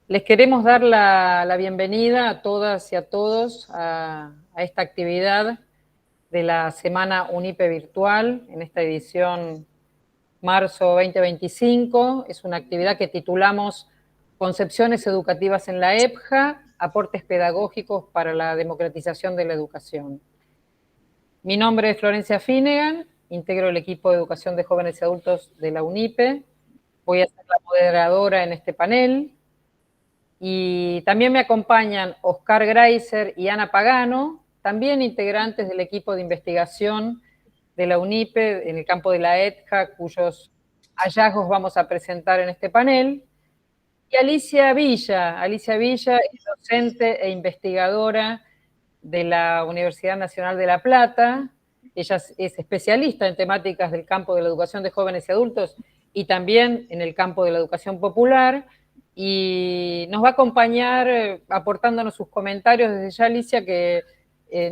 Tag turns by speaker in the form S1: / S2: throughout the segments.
S1: Les queremos dar la bienvenida a todas y a todos a esta actividad de la Semana UNIPE Virtual, en esta edición marzo 2025. Es una actividad que titulamos Concepciones Educativas en la EPJA, aportes pedagógicos para la democratización de la educación. Mi nombre es Florencia Finnegan, integro el equipo de educación de jóvenes y adultos de la UNIPE. Voy a ser la moderadora en este panel. Y también me acompañan Oscar Greiser y Ana Pagano, también integrantes del equipo de investigación de la UNIPE en el campo de la ETJA, cuyos hallazgos vamos a presentar en este panel. Y Alicia Villa es docente e investigadora de la Universidad Nacional de La Plata. Ella es especialista en temáticas del campo de la educación de jóvenes y adultos y también en el campo de la educación popular, y nos va a acompañar aportándonos sus comentarios. Desde ya, Alicia, que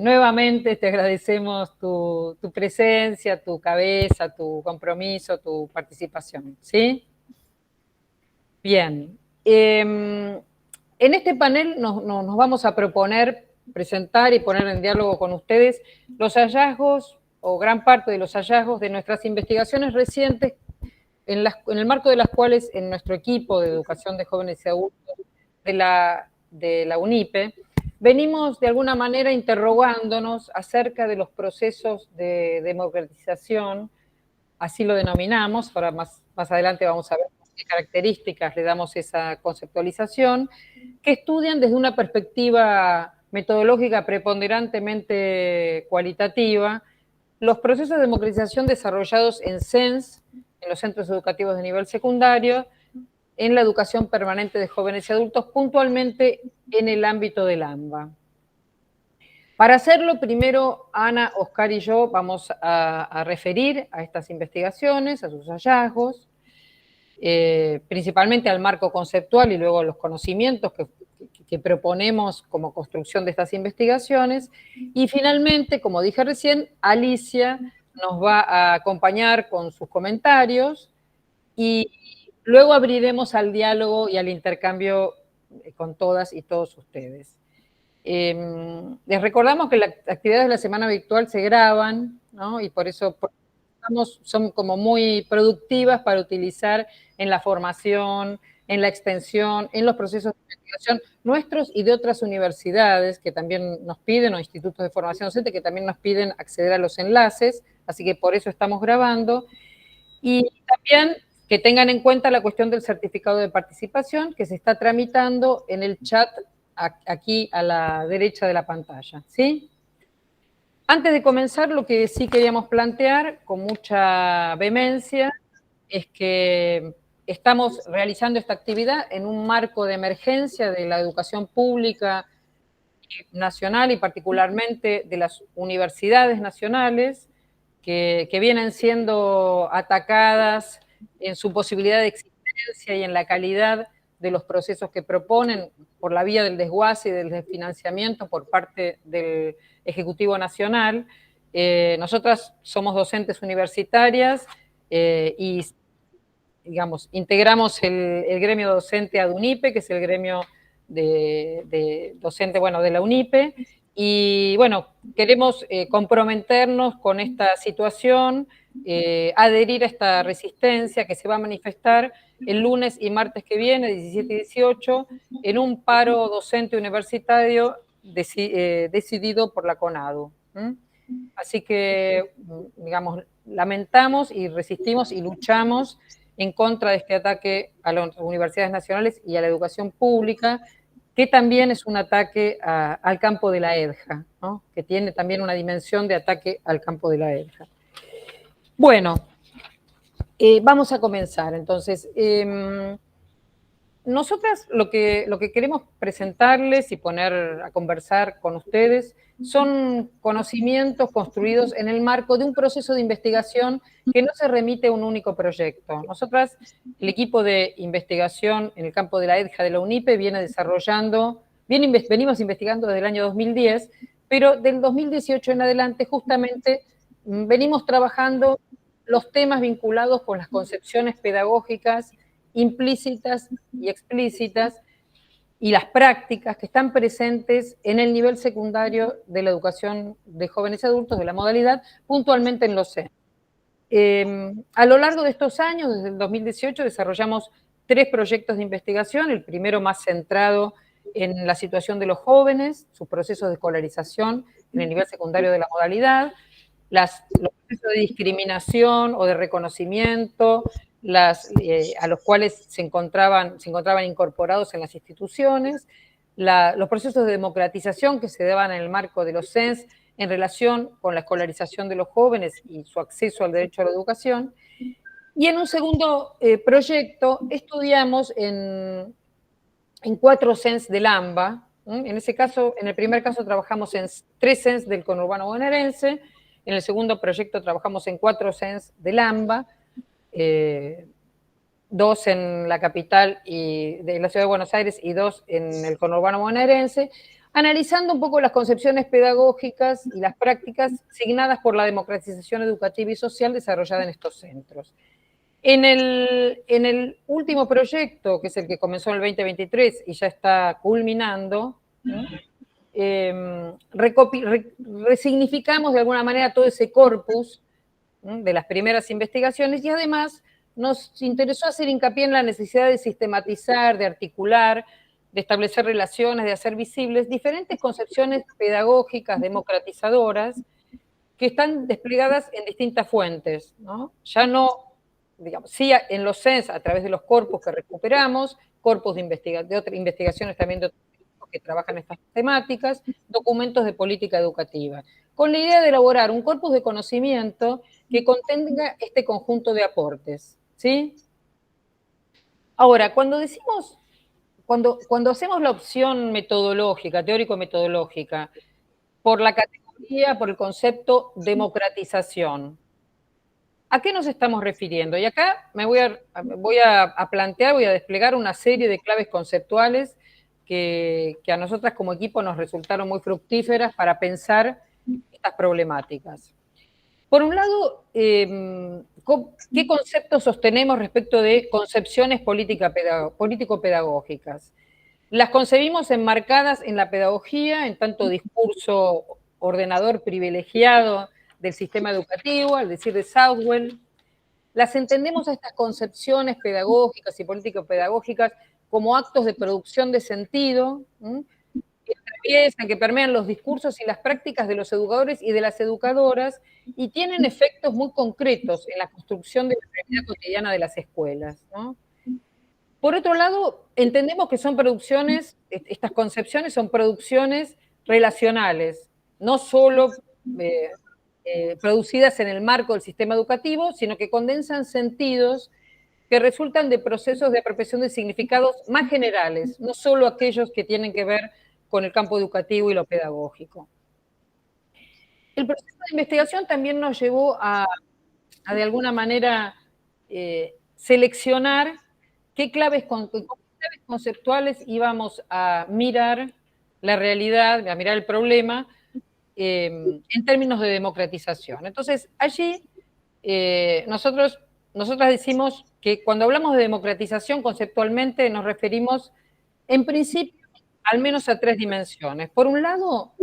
S1: nuevamente te agradecemos tu presencia, tu cabeza, tu compromiso, tu participación, ¿sí? Bien. En este panel nos vamos a proponer presentar y poner en diálogo con ustedes los hallazgos, o gran parte de los hallazgos de nuestras investigaciones recientes, en el marco de las cuales en nuestro equipo de educación de jóvenes y adultos de la UNIPE venimos de alguna manera interrogándonos acerca de los procesos de democratización, así lo denominamos. Ahora más adelante vamos a ver qué características le damos esa conceptualización, que estudian desde una perspectiva metodológica preponderantemente cualitativa los procesos de democratización desarrollados en CENS, en los centros educativos de nivel secundario, en la educación permanente de jóvenes y adultos, puntualmente en el ámbito del AMBA. Para hacerlo, primero Ana, Oscar y yo vamos a referir a estas investigaciones, a sus hallazgos, principalmente al marco conceptual y luego a los conocimientos que proponemos como construcción de estas investigaciones. Y finalmente, como dije recién, Alicia nos va a acompañar con sus comentarios y luego abriremos al diálogo y al intercambio con todas y todos ustedes. Les recordamos que las actividades de la semana virtual se graban, ¿no? Y por eso son como muy productivas para utilizar en la formación, en la extensión, en los procesos de investigación nuestros y de otras universidades que también nos piden, o institutos de formación docente que también nos piden acceder a los enlaces, así que por eso estamos grabando. Y también que tengan en cuenta la cuestión del certificado de participación que se está tramitando en el chat aquí a la derecha de la pantalla, ¿sí? Antes de comenzar, lo que sí queríamos plantear con mucha vehemencia es que estamos realizando esta actividad en un marco de emergencia de la educación pública nacional y particularmente de las universidades nacionales que vienen siendo atacadas en su posibilidad de existencia y en la calidad de los procesos que proponen por la vía del desguace y del desfinanciamiento por parte del Ejecutivo Nacional. Nosotras somos docentes universitarias y, digamos, integramos el gremio docente ADUNIPE, que es el gremio de docente, bueno, de la UNIPE, y bueno, queremos comprometernos con esta situación, adherir a esta resistencia que se va a manifestar el lunes y martes que viene, 17 y 18, en un paro docente universitario decidido por la CONADU. Así que, digamos, lamentamos y resistimos y luchamos en contra de este ataque a las universidades nacionales y a la educación pública, que también es un ataque al campo de la EDJA, ¿no? Que tiene también una dimensión de ataque al campo de la EDJA. Bueno, vamos a comenzar. Entonces, nosotras lo que queremos presentarles y poner a conversar con ustedes son conocimientos construidos en el marco de un proceso de investigación que no se remite a un único proyecto. Nosotras, el equipo de investigación en el campo de la EDJA de la UNIPE venimos investigando desde el año 2010, pero del 2018 en adelante justamente venimos trabajando los temas vinculados con las concepciones pedagógicas implícitas y explícitas y las prácticas que están presentes en el nivel secundario de la educación de jóvenes y adultos, de la modalidad, puntualmente en los CEN. A lo largo de estos años, desde el 2018, desarrollamos 3 proyectos de investigación, el primero más centrado en la situación de los jóvenes, sus procesos de escolarización en el nivel secundario de la modalidad, los procesos de discriminación o de reconocimiento, a los cuales se encontraban incorporados en las instituciones, los procesos de democratización que se daban en el marco de los CENS en relación con la escolarización de los jóvenes y su acceso al derecho a la educación. Y en un segundo proyecto estudiamos en 4 CENS del AMBA. En ese caso, en el primer caso trabajamos en 3 CENS del conurbano bonaerense, en el segundo proyecto trabajamos en 4 CENS del AMBA, 2 en la capital y de la ciudad de Buenos Aires y 2 en el conurbano bonaerense, analizando un poco las concepciones pedagógicas y las prácticas signadas por la democratización educativa y social desarrollada en estos centros. En el último proyecto, que es el que comenzó en el 2023 y ya está culminando, resignificamos de alguna manera todo ese corpus de las primeras investigaciones y además nos interesó hacer hincapié en la necesidad de sistematizar, de articular, de establecer relaciones, de hacer visibles diferentes concepciones pedagógicas democratizadoras que están desplegadas en distintas fuentes, ¿no? Ya no, digamos, sí en los CENS a través de los corpus que recuperamos, corpus de otras investigaciones también de otros grupos que trabajan estas temáticas, documentos de política educativa, con la idea de elaborar un corpus de conocimiento que contenga este conjunto de aportes, ¿sí? Ahora, cuando hacemos la opción metodológica, teórico-metodológica, por la categoría, por el concepto democratización, ¿a qué nos estamos refiriendo? Y acá me voy a plantear, voy a desplegar una serie de claves conceptuales que a nosotras como equipo nos resultaron muy fructíferas para pensar estas problemáticas. Por un lado, ¿qué conceptos sostenemos respecto de concepciones político-pedagógicas? Las concebimos enmarcadas en la pedagogía, en tanto discurso ordenador privilegiado del sistema educativo, al decir de Southwell. Las entendemos a estas concepciones pedagógicas y político-pedagógicas como actos de producción de sentido, que atraviesan, que permean los discursos y las prácticas de los educadores y de las educadoras y tienen efectos muy concretos en la construcción de la realidad cotidiana de las escuelas, ¿no? Por otro lado, entendemos que son producciones, estas concepciones son producciones relacionales, no solo producidas en el marco del sistema educativo, sino que condensan sentidos que resultan de procesos de apropiación de significados más generales, no solo aquellos que tienen que ver con el campo educativo y lo pedagógico. El proceso de investigación también nos llevó a de alguna manera, seleccionar con qué claves conceptuales íbamos a mirar la realidad, a mirar el problema, en términos de democratización. Entonces, allí nosotras decimos que cuando hablamos de democratización conceptualmente nos referimos, en principio, al menos a 3 dimensiones. Por un lado,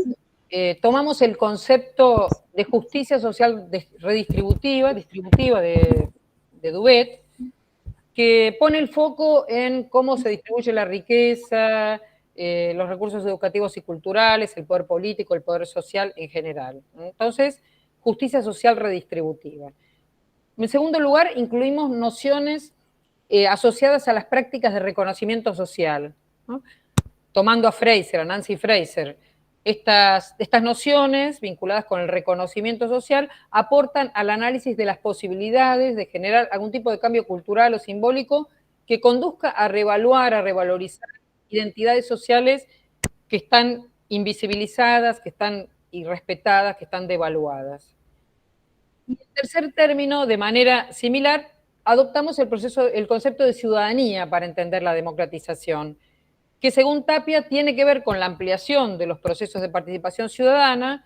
S1: tomamos el concepto de justicia social distributiva de Duvet, que pone el foco en cómo se distribuye la riqueza, los recursos educativos y culturales, el poder político, el poder social en general. Entonces, justicia social redistributiva. En segundo lugar, incluimos nociones asociadas a las prácticas de reconocimiento social, ¿no? Tomando a Nancy Fraser, estas nociones vinculadas con el reconocimiento social aportan al análisis de las posibilidades de generar algún tipo de cambio cultural o simbólico que conduzca a reevaluar, a revalorizar identidades sociales que están invisibilizadas, que están irrespetadas, que están devaluadas. Y en tercer término, de manera similar, adoptamos el concepto de ciudadanía para entender la democratización, que según Tapia tiene que ver con la ampliación de los procesos de participación ciudadana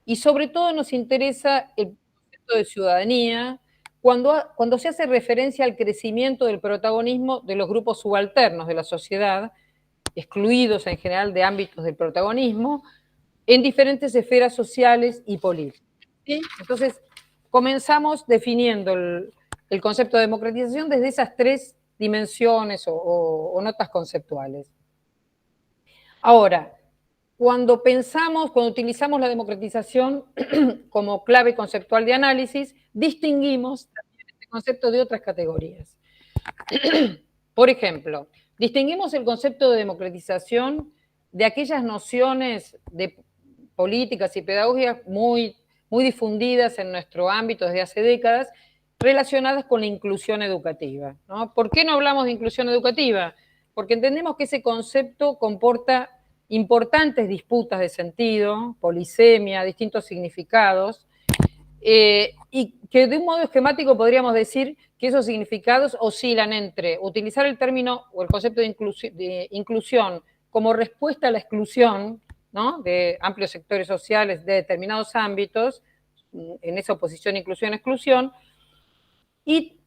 S1: y sobre todo nos interesa el concepto de ciudadanía cuando se hace referencia al crecimiento del protagonismo de los grupos subalternos de la sociedad excluidos en general de ámbitos del protagonismo, en diferentes esferas sociales y políticas. ¿Sí? Entonces, comenzamos definiendo el concepto de democratización desde esas tres dimensiones o notas conceptuales. Ahora, cuando utilizamos la democratización como clave conceptual de análisis, distinguimos también este concepto de otras categorías. Por ejemplo, distinguimos el concepto de democratización de aquellas nociones de políticas y pedagógicas muy difundidas en nuestro ámbito desde hace décadas, relacionadas con la inclusión educativa, ¿no? ¿Por qué no hablamos de inclusión educativa? Porque entendemos que ese concepto comporta importantes disputas de sentido, polisemia, distintos significados, y que de un modo esquemático podríamos decir que esos significados oscilan entre utilizar el término o el concepto de inclusión como respuesta a la exclusión, ¿no?, de amplios sectores sociales de determinados ámbitos, en esa oposición inclusión-exclusión, y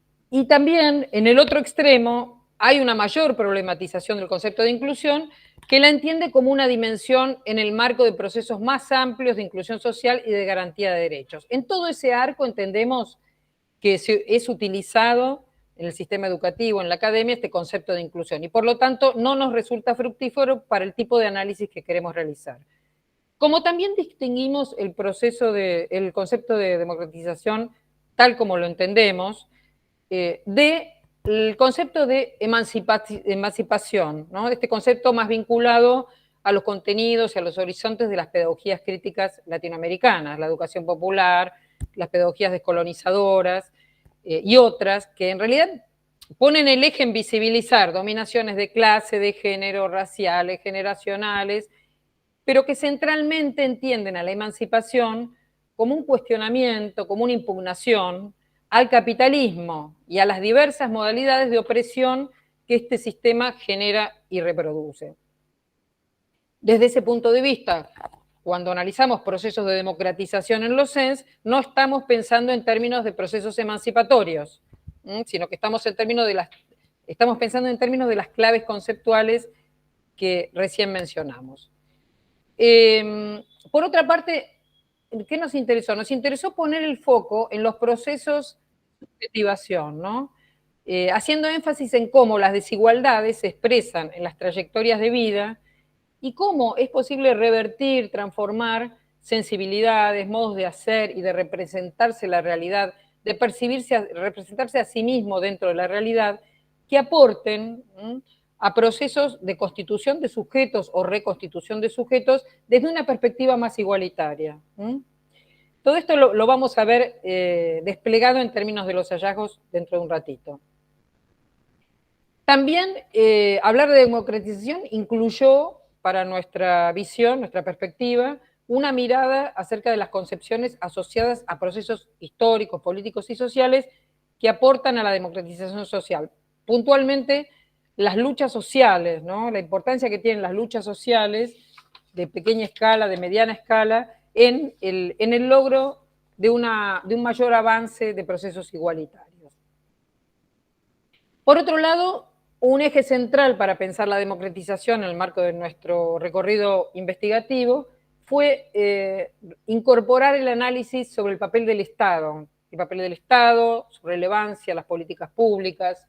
S1: también en el otro extremo hay una mayor problematización del concepto de inclusión que la entiende como una dimensión en el marco de procesos más amplios de inclusión social y de garantía de derechos. En todo ese arco entendemos que es utilizado en el sistema educativo, en la academia, este concepto de inclusión, y por lo tanto no nos resulta fructífero para el tipo de análisis que queremos realizar. Como también distinguimos el concepto de democratización tal como lo entendemos, del concepto de emancipación, ¿no?, este concepto más vinculado a los contenidos y a los horizontes de las pedagogías críticas latinoamericanas, la educación popular, las pedagogías descolonizadoras y otras, que en realidad ponen el eje en visibilizar dominaciones de clase, de género, raciales, generacionales, pero que centralmente entienden a la emancipación como un cuestionamiento, como una impugnación al capitalismo y a las diversas modalidades de opresión que este sistema genera y reproduce. Desde ese punto de vista, cuando analizamos procesos de democratización en los CENS, no estamos pensando en términos de procesos emancipatorios, sino que estamos pensando en términos de las claves conceptuales que recién mencionamos. Por otra parte, ¿qué nos interesó? Nos interesó poner el foco en los procesos de subjetivación, ¿no? Haciendo énfasis en cómo las desigualdades se expresan en las trayectorias de vida y cómo es posible revertir, transformar sensibilidades, modos de hacer y de representarse la realidad, de representarse a sí mismo dentro de la realidad, que aporten a procesos de constitución de sujetos o reconstitución de sujetos desde una perspectiva más igualitaria. Todo esto lo vamos a ver desplegado en términos de los hallazgos dentro de un ratito. También hablar de democratización incluyó para nuestra visión, nuestra perspectiva, una mirada acerca de las concepciones asociadas a procesos históricos, políticos y sociales que aportan a la democratización social. Puntualmente, las luchas sociales, ¿no?, la importancia que tienen las luchas sociales de pequeña escala, de mediana escala, en el logro de un mayor avance de procesos igualitarios. Por otro lado, un eje central para pensar la democratización en el marco de nuestro recorrido investigativo fue incorporar el análisis sobre el papel del Estado, su relevancia, las políticas públicas,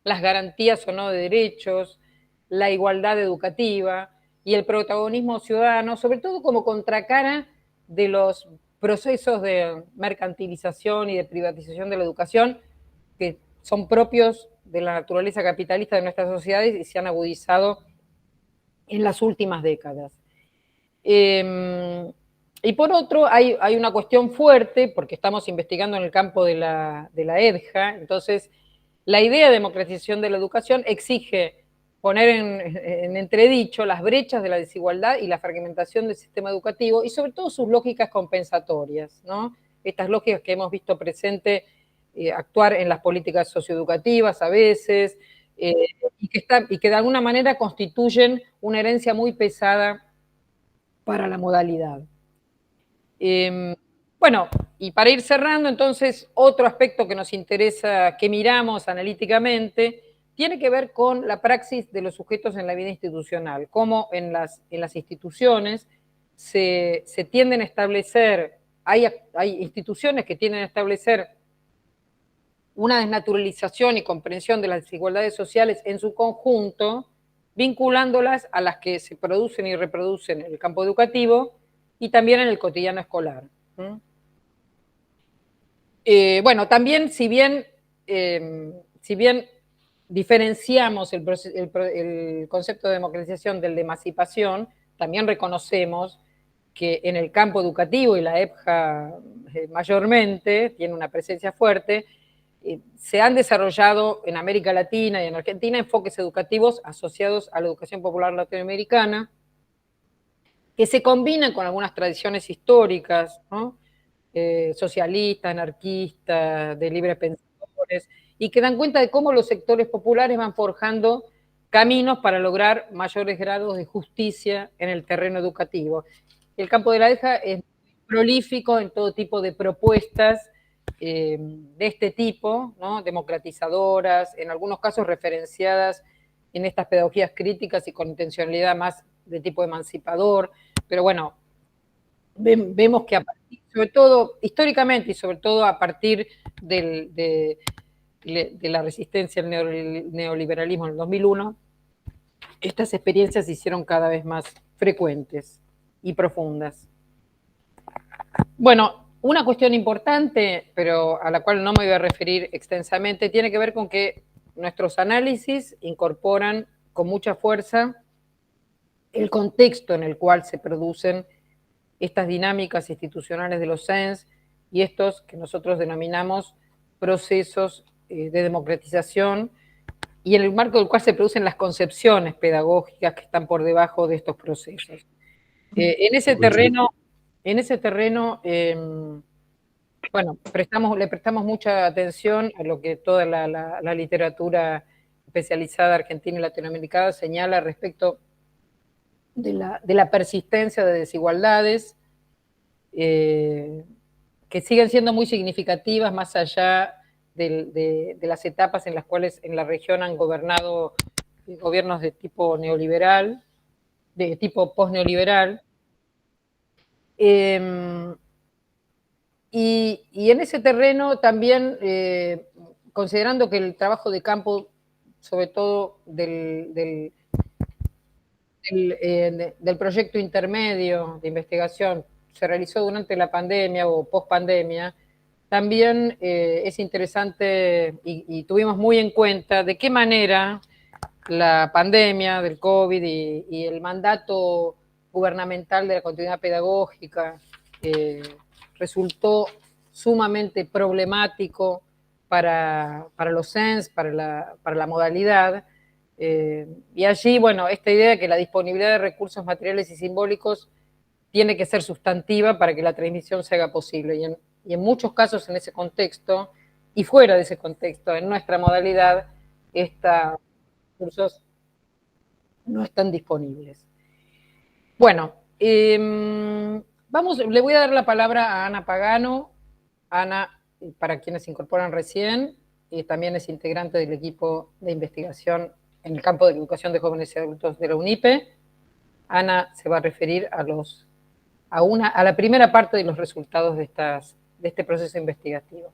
S1: las garantías o no de derechos, la igualdad educativa y el protagonismo ciudadano, sobre todo como contracara de los procesos de mercantilización y de privatización de la educación que son propios de la naturaleza capitalista de nuestras sociedades y se han agudizado en las últimas décadas. Y por otro, hay una cuestión fuerte, porque estamos investigando en el campo de la EDJA, entonces la idea de democratización de la educación exige poner en entredicho las brechas de la desigualdad y la fragmentación del sistema educativo y sobre todo sus lógicas compensatorias, ¿no? Estas lógicas que hemos visto presente actuar en las políticas socioeducativas a veces, y que de alguna manera constituyen una herencia muy pesada para la modalidad. Bueno, y para ir cerrando, entonces, otro aspecto que nos interesa, que miramos analíticamente tiene que ver con la praxis de los sujetos en la vida institucional, cómo en las instituciones se tienden a establecer, hay instituciones que tienden a establecer una desnaturalización y comprensión de las desigualdades sociales en su conjunto, vinculándolas a las que se producen y reproducen en el campo educativo y también en el cotidiano escolar. Bueno, también si bien diferenciamos el concepto de democratización del de emancipación, también reconocemos que en el campo educativo, y la EPJA mayormente tiene una presencia fuerte, se han desarrollado en América Latina y en Argentina enfoques educativos asociados a la educación popular latinoamericana, que se combinan con algunas tradiciones históricas, ¿no? Socialistas, anarquistas, de libre pensadores, y que dan cuenta de cómo los sectores populares van forjando caminos para lograr mayores grados de justicia en el terreno educativo. El campo de la EPJA es prolífico en todo tipo de propuestas de este tipo, ¿no? Democratizadoras, en algunos casos referenciadas en estas pedagogías críticas y con intencionalidad más de tipo emancipador, pero bueno, vemos que a partir, sobre todo históricamente y sobre todo a partir de la resistencia al neoliberalismo en el 2001, estas experiencias se hicieron cada vez más frecuentes y profundas. Bueno, una cuestión importante, pero a la cual no me voy a referir extensamente, tiene que ver con que nuestros análisis incorporan con mucha fuerza el contexto en el cual se producen estas dinámicas institucionales de los CENS y estos que nosotros denominamos procesos de democratización, y en el marco del cual se producen las concepciones pedagógicas que están por debajo de estos procesos. En ese terreno, bueno, le prestamos mucha atención a lo que toda la literatura especializada argentina y latinoamericana señala respecto de la persistencia de desigualdades que siguen siendo muy significativas más allá de las etapas en las cuales en la región han gobernado gobiernos de tipo neoliberal, de tipo postneoliberal. Y en ese terreno también, considerando que el trabajo de campo, sobre todo del proyecto intermedio de investigación, se realizó durante la pandemia o post-pandemia, también es interesante y tuvimos muy en cuenta de qué manera la pandemia del COVID y el mandato gubernamental de la continuidad pedagógica resultó sumamente problemático para los CENS, para la modalidad. Y allí, bueno, esta idea de que la disponibilidad de recursos materiales y simbólicos tiene que ser sustantiva para que la transmisión se haga posible. Y en muchos casos en ese contexto, y fuera de ese contexto, en nuestra modalidad, estos recursos no están disponibles. Bueno, le voy a dar la palabra a Ana Pagano. Ana, para quienes se incorporan recién, también es integrante del equipo de investigación en el campo de educación de jóvenes y adultos de la UNIPE. Ana se va a referir a la primera parte de los resultados de este proceso investigativo.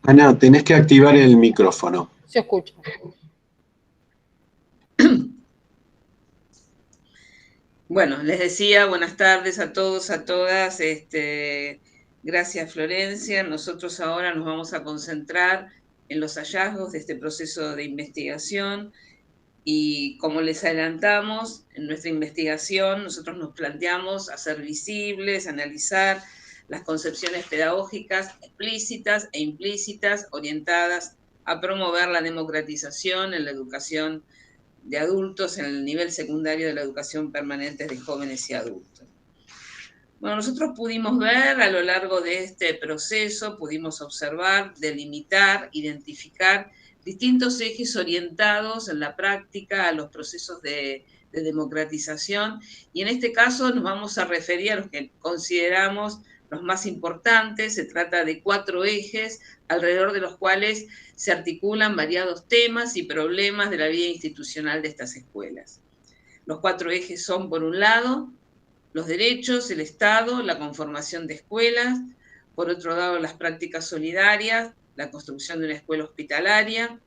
S2: Ana, tenés que activar el micrófono.
S1: Se escucha.
S3: Bueno, les decía, buenas tardes a todos, a todas. Gracias, Florencia. Nosotros ahora nos vamos a concentrar en los hallazgos de este proceso de investigación y como les adelantamos, en nuestra investigación nosotros nos planteamos hacer visibles, analizar las concepciones pedagógicas explícitas e implícitas orientadas a promover la democratización en la educación de adultos en el nivel secundario de la educación permanente de jóvenes y adultos. Bueno, nosotros pudimos ver a lo largo de este proceso, pudimos observar, delimitar, identificar distintos ejes orientados en la práctica a los procesos de de democratización, y en este caso nos vamos a referir a los que consideramos los más importantes. Se trata de 4 ejes alrededor de los cuales se articulan variados temas y problemas de la vida institucional de estas escuelas. Los 4 ejes son, por un lado, los derechos, el Estado, la conformación de escuelas; por otro lado, las prácticas solidarias, la construcción de una escuela hospitalaria;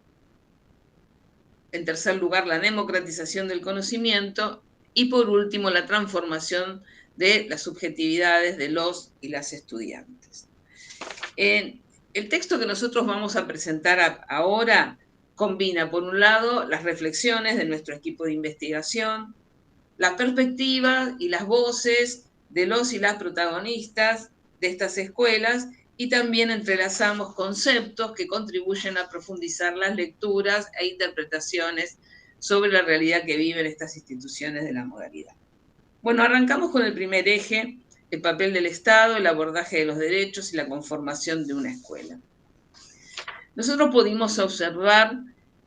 S3: en tercer lugar, la democratización del conocimiento; y por último, la transformación de las subjetividades de los y las estudiantes. El texto que nosotros vamos a presentar ahora combina, por un lado, las reflexiones de nuestro equipo de investigación, las perspectivas y las voces de los y las protagonistas de estas escuelas, y también entrelazamos conceptos que contribuyen a profundizar las lecturas e interpretaciones sobre la realidad que viven estas instituciones de la modalidad. Bueno, arrancamos con el primer eje, el papel del Estado, el abordaje de los derechos y la conformación de una escuela. Nosotros pudimos observar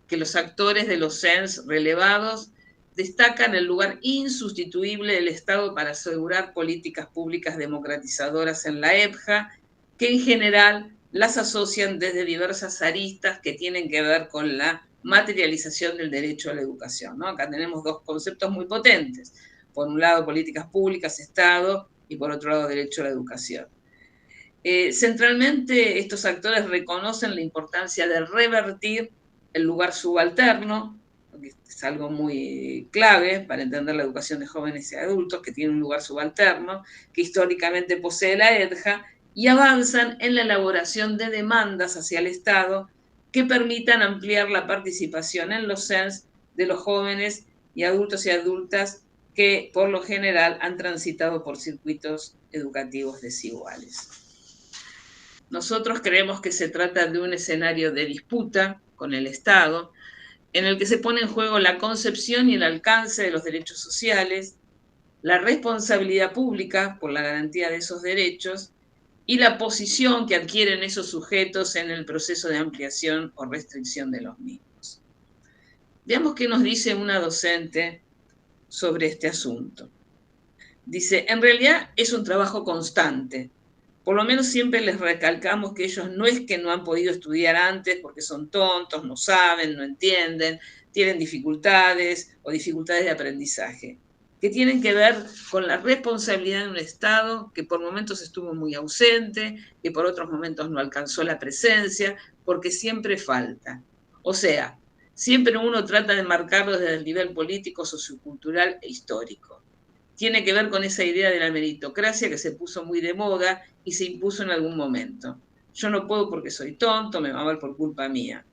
S3: que los actores de los CENS relevados destacan el lugar insustituible del Estado para asegurar políticas públicas democratizadoras en la EPJA, que en general las asocian desde diversas aristas que tienen que ver con la materialización del derecho a la educación, ¿no? Acá tenemos 2 conceptos muy potentes. Por un lado, políticas públicas, Estado, y por otro lado, derecho a la educación. Centralmente, estos actores reconocen la importancia de revertir el lugar subalterno, que es algo muy clave para entender la educación de jóvenes y adultos, que tiene un lugar subalterno, que históricamente posee la EPJA, y avanzan en la elaboración de demandas hacia el Estado que permitan ampliar la participación en los CENS de los jóvenes y adultos y adultas que, por lo general, han transitado por circuitos educativos desiguales. Nosotros creemos que se trata de un escenario de disputa con el Estado, en el que se pone en juego la concepción y el alcance de los derechos sociales, la responsabilidad pública por la garantía de esos derechos y la posición que adquieren esos sujetos en el proceso de ampliación o restricción de los mismos. Veamos qué nos dice una docente sobre este asunto. Dice: en realidad es un trabajo constante. Por lo menos siempre les recalcamos que ellos no es que no han podido estudiar antes porque son tontos, no saben, no entienden, tienen dificultades o dificultades de aprendizaje, que tienen que ver con la responsabilidad de un Estado que por momentos estuvo muy ausente, que por otros momentos no alcanzó la presencia, porque siempre falta. O sea, siempre uno trata de marcarlo desde el nivel político, sociocultural e histórico. Tiene que ver con esa idea de la meritocracia que se puso muy de moda y se impuso en algún momento. Yo no puedo porque soy tonto, me va mal por culpa mía.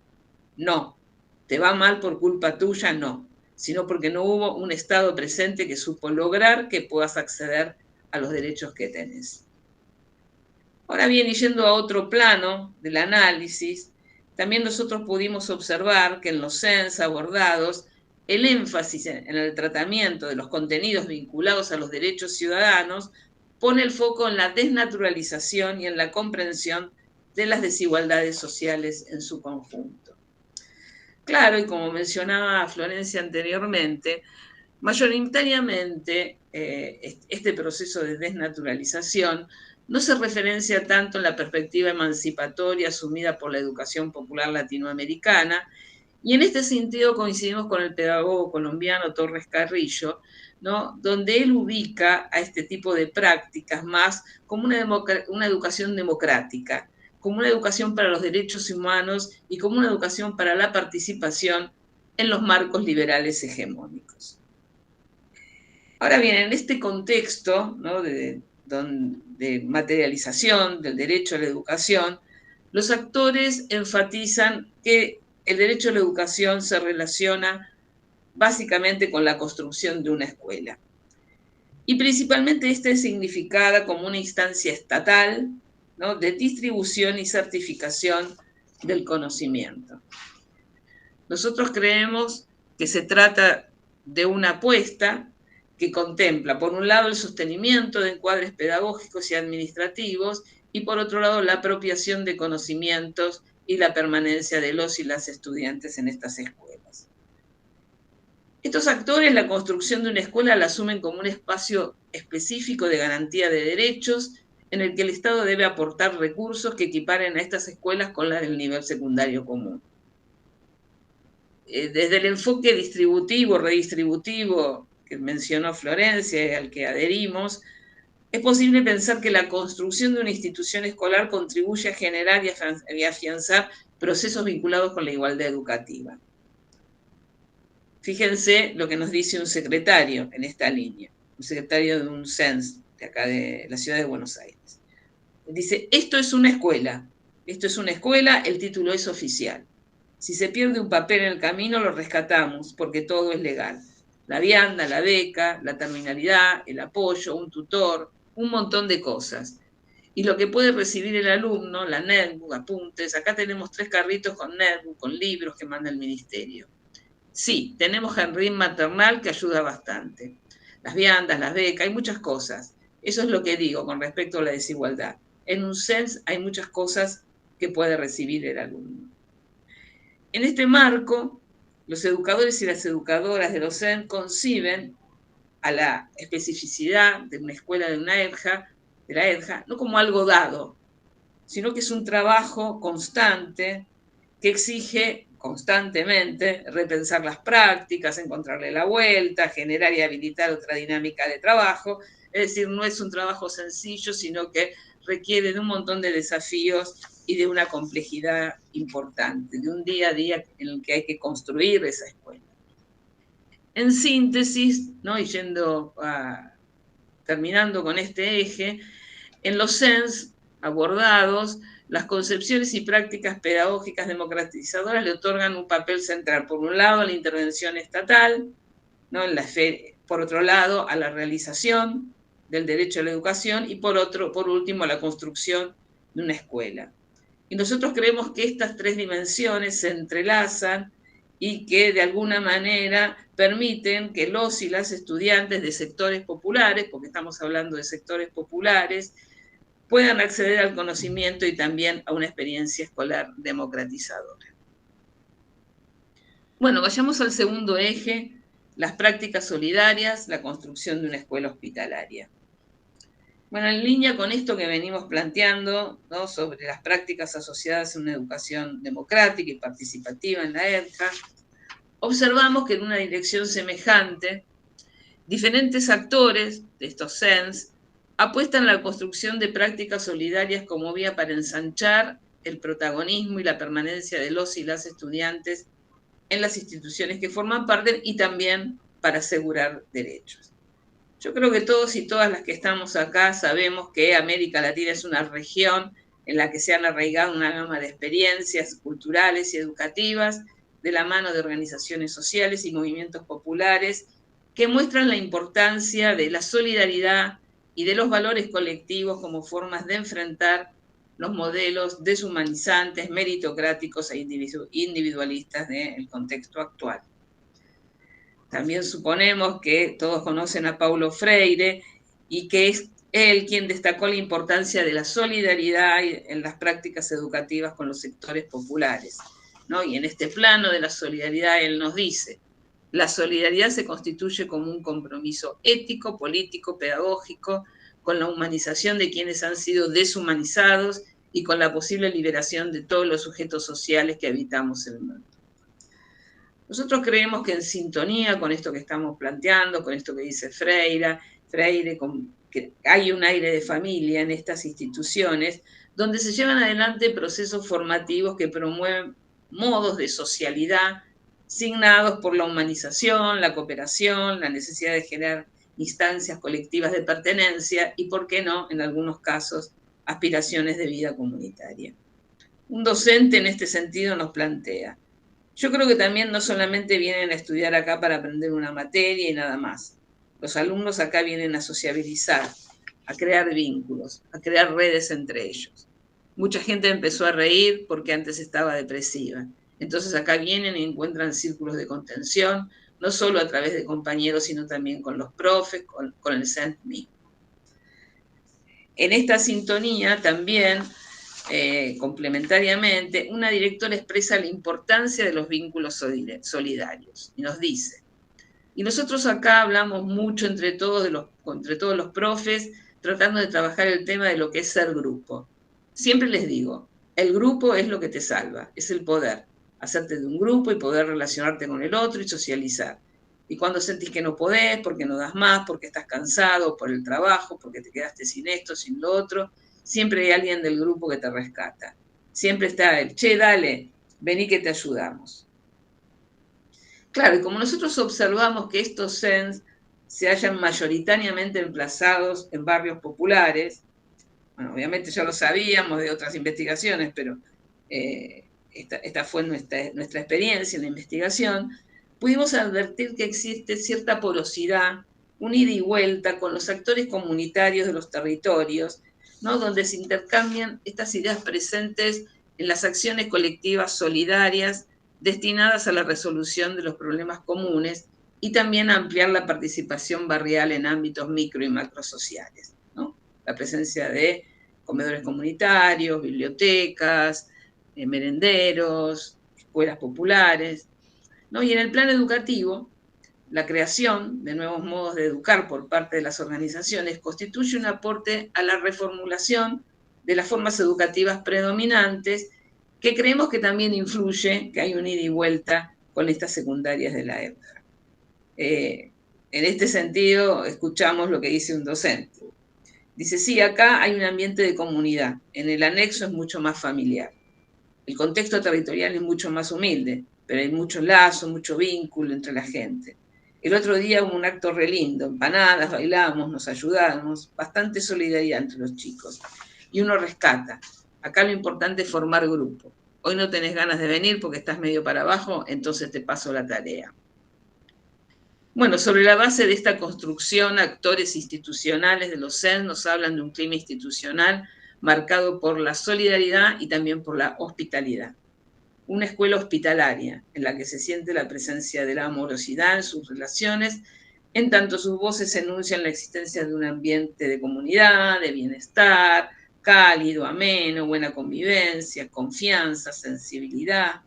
S3: No, te va mal por culpa tuya, no, sino porque no hubo un Estado presente que supo lograr que puedas acceder a los derechos que tenés. Ahora bien, y yendo a otro plano del análisis, también nosotros pudimos observar que en los CENS abordados, el énfasis en el tratamiento de los contenidos vinculados a los derechos ciudadanos pone el foco en la desnaturalización y en la comprensión de las desigualdades sociales en su conjunto. Claro, y como mencionaba Florencia anteriormente, mayoritariamente este proceso de desnaturalización no se referencia tanto en la perspectiva emancipatoria asumida por la educación popular latinoamericana, y en este sentido coincidimos con el pedagogo colombiano Torres Carrillo, ¿no?, donde él ubica a este tipo de prácticas más como una educación democrática, como una educación para los derechos humanos y como una educación para la participación en los marcos liberales hegemónicos. Ahora bien, en este contexto, ¿no?, de materialización del derecho a la educación, los actores enfatizan que el derecho a la educación se relaciona básicamente con la construcción de una escuela. Y principalmente esta es significada como una instancia estatal, ¿no?, de distribución y certificación del conocimiento. Nosotros creemos que se trata de una apuesta que contempla, por un lado, el sostenimiento de encuadres pedagógicos y administrativos, y por otro lado, la apropiación de conocimientos y la permanencia de los y las estudiantes en estas escuelas. Estos actores la construcción de una escuela la asumen como un espacio específico de garantía de derechos en el que el Estado debe aportar recursos que equiparen a estas escuelas con las del nivel secundario común. Desde el enfoque distributivo, redistributivo que mencionó Florencia y al que adherimos, es posible pensar que la construcción de una institución escolar contribuye a generar y afianzar procesos vinculados con la igualdad educativa. Fíjense lo que nos dice un secretario en esta línea, un secretario de un CENS de acá de la ciudad de Buenos Aires. Dice, esto es una escuela, el título es oficial. Si se pierde un papel en el camino, lo rescatamos, porque todo es legal. La vianda, la beca, la terminalidad, el apoyo, un tutor, un montón de cosas. Y lo que puede recibir el alumno, la netbook, apuntes, acá tenemos 3 carritos con netbook, con libros que manda el ministerio. Sí, tenemos jardín maternal que ayuda bastante. Las viandas, las becas, hay muchas cosas. Eso es lo que digo con respecto a la desigualdad. En un CENS hay muchas cosas que puede recibir el alumno. En este marco, los educadores y las educadoras de los CENS conciben a la especificidad de una escuela de la EDJA, no como algo dado, sino que es un trabajo constante que exige constantemente repensar las prácticas, encontrarle la vuelta, generar y habilitar otra dinámica de trabajo. Es decir, no es un trabajo sencillo, sino que requiere de un montón de desafíos y de una complejidad importante, de un día a día en el que hay que construir esa escuela. En síntesis, ¿no? Y terminando con este eje, en los CENS abordados, las concepciones y prácticas pedagógicas democratizadoras le otorgan un papel central, por un lado, a la intervención estatal, ¿no? Por otro lado, a la realización del derecho a la educación y por último, a la construcción de una escuela. Y nosotros creemos que estas 3 dimensiones se entrelazan y que de alguna manera permiten que los y las estudiantes de sectores populares, porque estamos hablando de sectores populares, puedan acceder al conocimiento y también a una experiencia escolar democratizadora. Bueno, vayamos al segundo eje, las prácticas solidarias, la construcción de una escuela hospitalaria. Bueno, en línea con esto que venimos planteando, ¿no? Sobre las prácticas asociadas a una educación democrática y participativa en la EDJA, observamos que en una dirección semejante, diferentes actores de estos CENS apuestan a la construcción de prácticas solidarias como vía para ensanchar el protagonismo y la permanencia de los y las estudiantes en las instituciones que forman parte y también para asegurar derechos. Yo creo que todos y todas las que estamos acá sabemos que América Latina es una región en la que se han arraigado una gama de experiencias culturales y educativas de la mano de organizaciones sociales y movimientos populares que muestran la importancia de la solidaridad y de los valores colectivos como formas de enfrentar los modelos deshumanizantes, meritocráticos e individualistas del contexto actual. También suponemos que todos conocen a Paulo Freire y que es él quien destacó la importancia de la solidaridad en las prácticas educativas con los sectores populares, ¿no? Y en este plano de la solidaridad él nos dice, la solidaridad se constituye como un compromiso ético, político, pedagógico, con la humanización de quienes han sido deshumanizados y con la posible liberación de todos los sujetos sociales que habitamos en el mundo. Nosotros creemos que en sintonía con esto que estamos planteando, con esto que dice Freire, que hay un aire de familia en estas instituciones, donde se llevan adelante procesos formativos que promueven modos de socialidad signados por la humanización, la cooperación, la necesidad de generar instancias colectivas de pertenencia y, por qué no, en algunos casos, aspiraciones de vida comunitaria. Un docente en este sentido nos plantea, yo creo que también no solamente vienen a estudiar acá para aprender una materia y nada más. Los alumnos acá vienen a sociabilizar, a crear vínculos, a crear redes entre ellos. Mucha gente empezó a reír porque antes estaba depresiva. Entonces acá vienen y encuentran círculos de contención, no solo a través de compañeros, sino también con los profes, con el CENS mismo. En esta sintonía también, complementariamente, una directora expresa la importancia de los vínculos solidarios y nos dice, Y nosotros acá hablamos mucho entre todos los profes, tratando de trabajar el tema de lo que es ser grupo. Siempre les digo, el grupo es lo que te salva, es el poder, hacerte de un grupo y poder relacionarte con el otro y socializar. Y cuando sentís que no podés, porque no das más, porque estás cansado, por el trabajo, porque te quedaste sin esto, sin lo otro, siempre hay alguien del grupo que te rescata. Siempre está el, che, dale, vení que te ayudamos. Claro, y como nosotros observamos que estos CENS se hallan mayoritariamente emplazados en barrios populares, bueno, obviamente ya lo sabíamos de otras investigaciones, pero esta fue nuestra experiencia en la investigación, pudimos advertir que existe cierta porosidad, un ida y vuelta con los actores comunitarios de los territorios, ¿no? Donde se intercambian estas ideas presentes en las acciones colectivas solidarias destinadas a la resolución de los problemas comunes y también a ampliar la participación barrial en ámbitos micro y macrosociales, ¿no? La presencia de comedores comunitarios, bibliotecas, merenderos, escuelas populares, ¿no? Y en el plano educativo, la creación de nuevos modos de educar por parte de las organizaciones constituye un aporte a la reformulación de las formas educativas predominantes, que creemos que también influye, que hay un ida y vuelta con estas secundarias de la época. En este sentido, escuchamos lo que dice un docente. Dice, sí, acá hay un ambiente de comunidad, en el anexo es mucho más familiar. El contexto territorial es mucho más humilde, pero hay mucho lazo, mucho vínculo entre la gente. El otro día hubo un acto re lindo, empanadas, bailamos, nos ayudamos, bastante solidaridad entre los chicos. Y uno rescata. Acá lo importante es formar grupo. Hoy no tenés ganas de venir porque estás medio para abajo, entonces te paso la tarea. Bueno, sobre la base de esta construcción, actores institucionales de los CEN nos hablan de un clima institucional marcado por la solidaridad y también por la hospitalidad. Una escuela hospitalaria en la que se siente la presencia de la amorosidad en sus relaciones, en tanto sus voces enuncian la existencia de un ambiente de comunidad, de bienestar, cálido, ameno, buena convivencia, confianza, sensibilidad.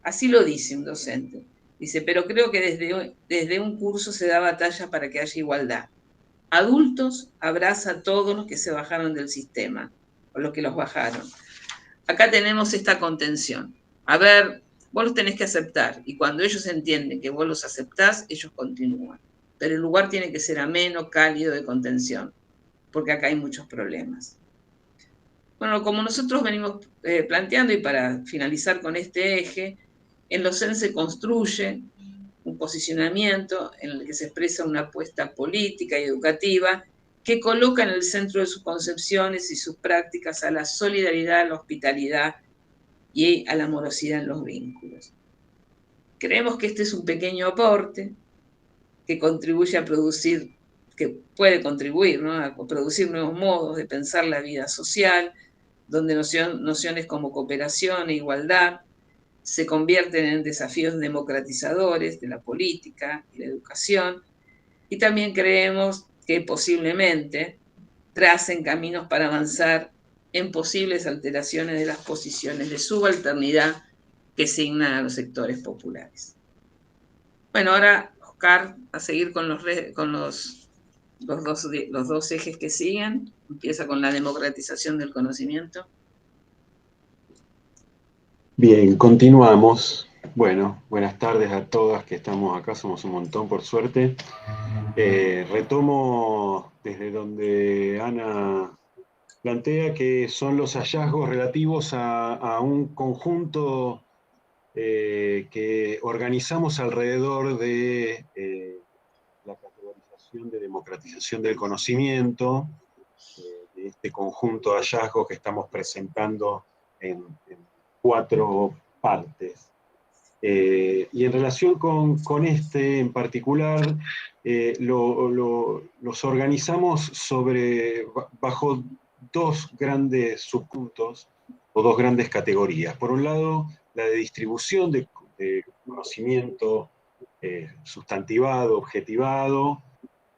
S3: Así lo dice un docente. Dice, pero creo que desde un curso se da batalla para que haya igualdad. Adultos abraza a todos los que se bajaron del sistema, o los que los bajaron. Acá tenemos esta contención. A ver, vos los tenés que aceptar, y cuando ellos entienden que vos los aceptás, ellos continúan. Pero el lugar tiene que ser ameno, cálido, de contención, porque acá hay muchos problemas. Bueno, como nosotros venimos planteando, y para finalizar con este eje, en los CEN se construye un posicionamiento en el que se expresa una apuesta política y educativa que coloca en el centro de sus concepciones y sus prácticas a la solidaridad, a la hospitalidad y a la amorosidad en los vínculos. Creemos que este es un pequeño aporte que contribuye a producir, que puede contribuir, ¿no?, a producir nuevos modos de pensar la vida social, donde nociones como cooperación e igualdad se convierten en desafíos democratizadores de la política y la educación, y también creemos que posiblemente tracen caminos para avanzar en posibles alteraciones de las posiciones de subalternidad que signan a los sectores populares. Bueno, ahora, Oscar, a seguir con los dos ejes que siguen. Empieza con la democratización del conocimiento.
S2: Bien, continuamos. Bueno, buenas tardes a todas que estamos acá, somos un montón por suerte. Retomo desde donde Ana plantea que son los hallazgos relativos a un conjunto que organizamos alrededor de la categorización de democratización del conocimiento, de este conjunto de hallazgos que estamos presentando en 4 partes. Y en relación con este en particular, los organizamos bajo 2 grandes subpuntos o 2 grandes categorías. Por un lado, la de distribución de conocimiento sustantivado, objetivado,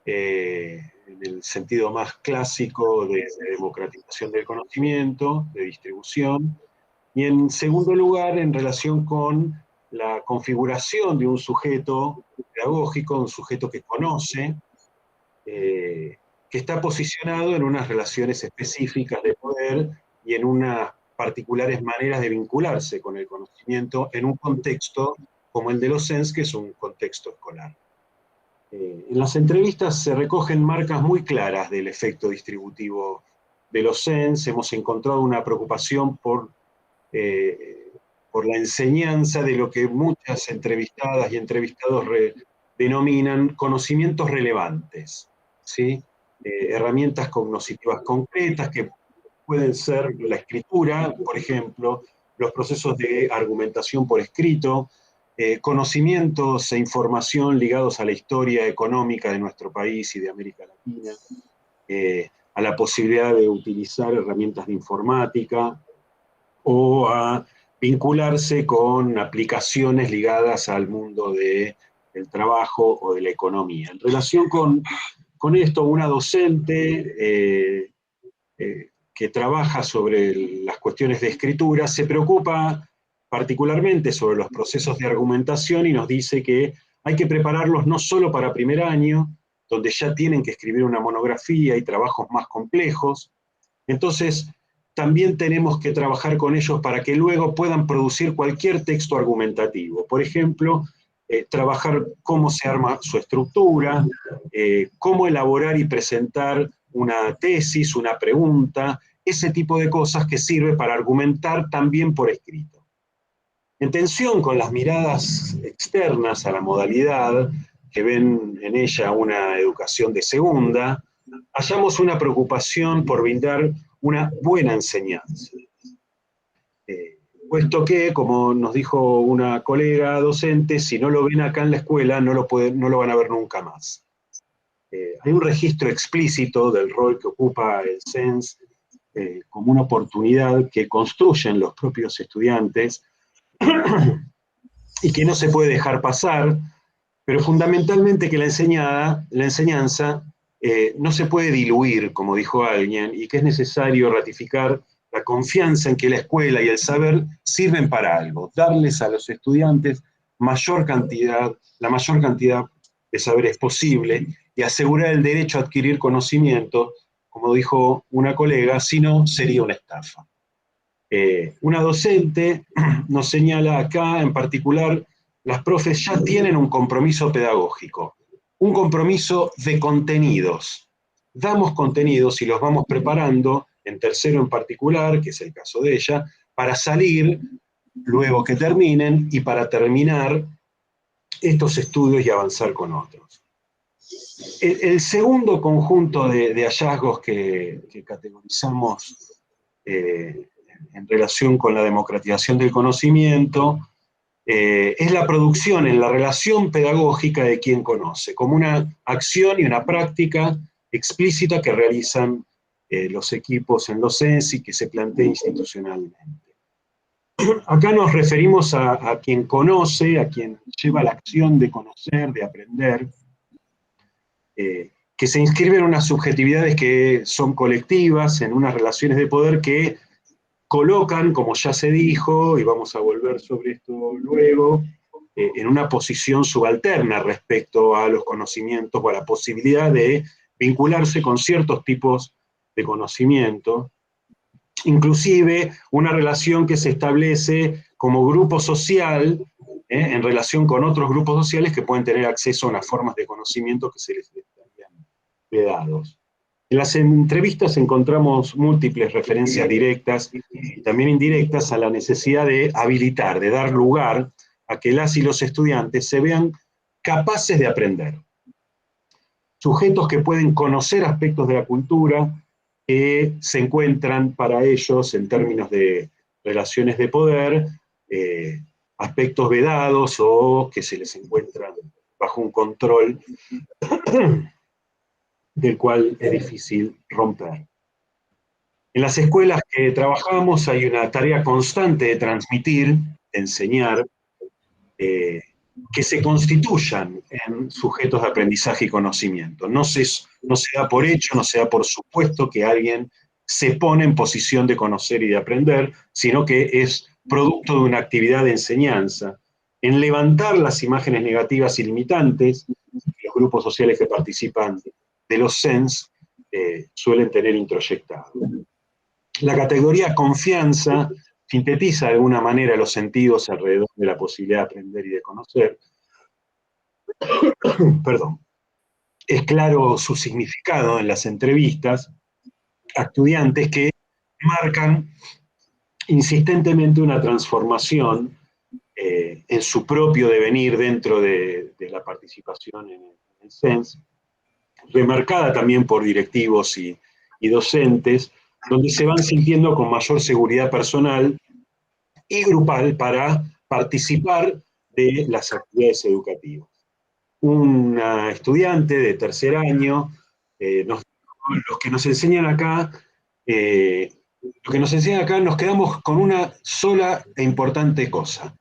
S2: en el sentido más clásico de democratización del conocimiento, de distribución. Y en segundo lugar, en relación con la configuración de un sujeto pedagógico, un sujeto que conoce, que está posicionado en unas relaciones específicas de poder y en unas particulares maneras de vincularse con el conocimiento en un contexto como el de los CENS, que es un contexto escolar. En las entrevistas se recogen marcas muy claras del efecto distributivo de los CENS. Hemos encontrado una preocupación por la enseñanza de lo que muchas entrevistadas y entrevistados denominan conocimientos relevantes, ¿sí? Herramientas cognitivas concretas que pueden ser la escritura, por ejemplo, los procesos de argumentación por escrito, conocimientos e información ligados a la historia económica de nuestro país y de América Latina, a la posibilidad de utilizar herramientas de informática o a vincularse con aplicaciones ligadas al mundo del trabajo o de la economía. En relación con esto, una docente que trabaja sobre las cuestiones de escritura se preocupa particularmente sobre los procesos de argumentación y nos dice que hay que prepararlos no solo para primer año, donde ya tienen que escribir una monografía y trabajos más complejos. Entonces, también tenemos que trabajar con ellos para que luego puedan producir cualquier texto argumentativo. Por ejemplo, trabajar cómo se arma su estructura, cómo elaborar y presentar una tesis, una pregunta, ese tipo de cosas que sirve para argumentar también por escrito. En tensión con las miradas externas a la modalidad, que ven en ella una educación de segunda, hallamos una preocupación por brindar una buena enseñanza. Puesto que, como nos dijo una colega docente, si no lo ven acá en la escuela, no lo van a ver nunca más. Hay un registro explícito del rol que ocupa el CENS como una oportunidad que construyen los propios estudiantes y que no se puede dejar pasar, pero fundamentalmente que la enseñanza no se puede diluir, como dijo alguien, y que es necesario ratificar la confianza en que la escuela y el saber sirven para algo, darles a los estudiantes la mayor cantidad de saberes posible y asegurar el derecho a adquirir conocimiento, como dijo una colega, si no sería una estafa. Una docente nos señala acá, en particular, las profes ya tienen un compromiso pedagógico, un compromiso de contenidos. Damos contenidos y los vamos preparando, en tercero en particular, que es el caso de ella, para salir luego que terminen y para terminar estos estudios y avanzar con otros. El segundo conjunto de hallazgos que categorizamos en relación con la democratización del conocimiento es la producción en la relación pedagógica de quien conoce, como una acción y una práctica explícita que realizan los equipos en los CENS y que se plantea institucionalmente. Acá nos referimos a quien conoce, a quien lleva la acción de conocer, de aprender, que se inscriben en unas subjetividades que son colectivas, en unas relaciones de poder que colocan, como ya se dijo, y vamos a volver sobre esto luego, en una posición subalterna respecto a los conocimientos o a la posibilidad de vincularse con ciertos tipos de conocimiento, inclusive una relación que se establece como grupo social en relación con otros grupos sociales que pueden tener acceso a unas formas de conocimiento que se les estarían vedados. En las entrevistas encontramos múltiples referencias directas y también indirectas a la necesidad de habilitar, de dar lugar a que las y los estudiantes se vean capaces de aprender. Sujetos que pueden conocer aspectos de la cultura que se encuentran para ellos en términos de relaciones de poder, aspectos vedados o que se les encuentran bajo un control del cual es difícil romper. En las escuelas que trabajamos hay una tarea constante de transmitir, de enseñar, que se constituyan en sujetos de aprendizaje y conocimiento. No se da por hecho, no se da por supuesto que alguien se pone en posición de conocer y de aprender, sino que es producto de una actividad de enseñanza, en levantar las imágenes negativas y limitantes que los grupos sociales que participan de los SENS suelen tener introyectado. La categoría confianza sintetiza de alguna manera los sentidos alrededor de la posibilidad de aprender y de conocer. Perdón. Es claro su significado en las entrevistas a estudiantes que marcan insistentemente una transformación en su propio devenir dentro de la participación en el SENS, remarcada también por directivos y docentes, donde se van sintiendo con mayor seguridad personal y grupal para participar de las actividades educativas. Una estudiante de tercer año, los que nos enseñan acá, nos quedamos con una sola e importante cosa.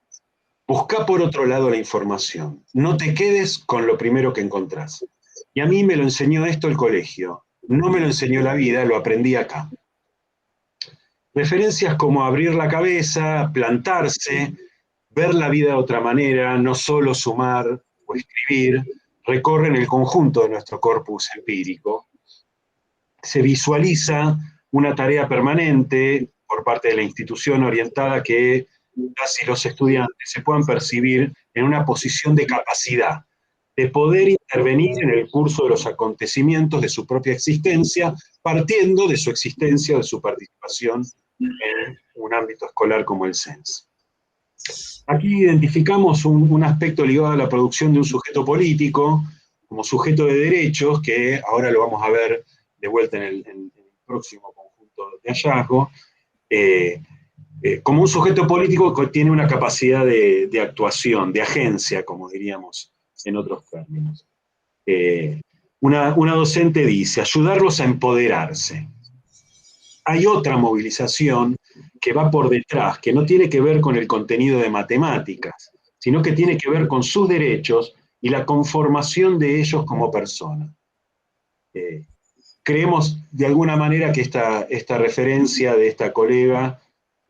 S2: Busca por otro lado la información. No te quedes con lo primero que encontrás. Y a mí me lo enseñó esto el colegio. No me lo enseñó la vida, lo aprendí acá. Referencias como abrir la cabeza, plantarse, ver la vida de otra manera, no solo sumar o escribir, recorren el conjunto de nuestro corpus empírico. Se visualiza una tarea permanente por parte de la institución orientada que las y los estudiantes se puedan percibir en una posición de capacidad, de poder intervenir en el curso de los acontecimientos de su propia existencia, partiendo de su existencia o de su participación en un ámbito escolar como el SENS. Aquí identificamos un aspecto ligado a la producción de un sujeto político, como sujeto de derechos, que ahora lo vamos a ver de vuelta en el próximo conjunto de hallazgo, como un sujeto político que tiene una capacidad de actuación, de agencia, como diríamos en otros términos. Una docente dice, ayudarlos a empoderarse. Hay otra movilización que va por detrás, que no tiene que ver con el contenido de matemáticas, sino que tiene que ver con sus derechos y la conformación de ellos como personas. Creemos de alguna manera que esta referencia de esta colega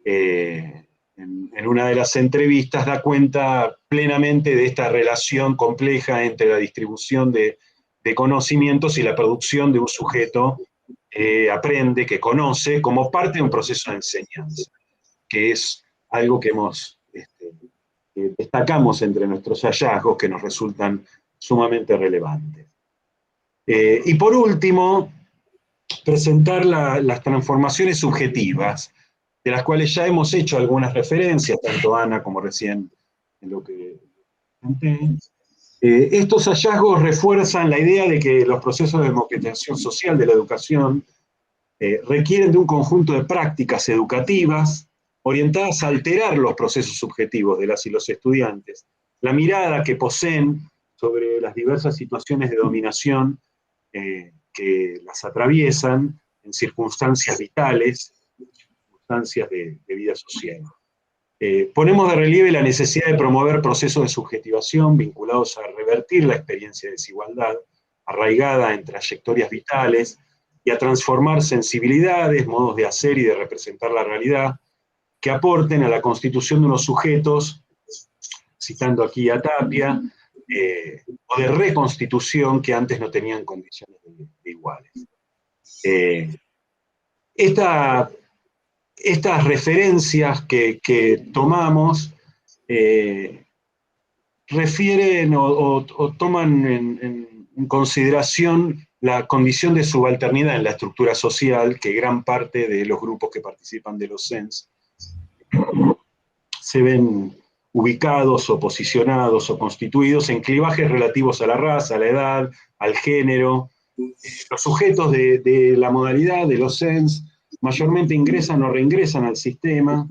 S2: en una de las entrevistas da cuenta plenamente de esta relación compleja entre la distribución de conocimientos y la producción de un sujeto que aprende, que conoce, como parte de un proceso de enseñanza, que es algo que destacamos entre nuestros hallazgos que nos resultan sumamente relevantes. Y por último, presentar las transformaciones subjetivas, de las cuales ya hemos hecho algunas referencias, tanto Ana como recién en lo que comenté. Estos hallazgos refuerzan la idea de que los procesos de democratización social de la educación requieren de un conjunto de prácticas educativas orientadas a alterar los procesos subjetivos de las y los estudiantes, la mirada que poseen sobre las diversas situaciones de dominación que las atraviesan en circunstancias vitales, circunstancias de vida social. Ponemos de relieve la necesidad de promover procesos de subjetivación vinculados a revertir la experiencia de desigualdad, arraigada en trayectorias vitales, y a transformar sensibilidades, modos de hacer y de representar la realidad, que aporten a la constitución de unos sujetos, citando aquí a Tapia, o de reconstitución que antes no tenían condiciones de iguales. Estas referencias que tomamos refieren o toman en consideración la condición de subalternidad en la estructura social que gran parte de los grupos que participan de los SENS se ven ubicados o posicionados o constituidos en clivajes relativos a la raza, a la edad, al género. Los sujetos de la modalidad de los SENS mayormente ingresan o reingresan al sistema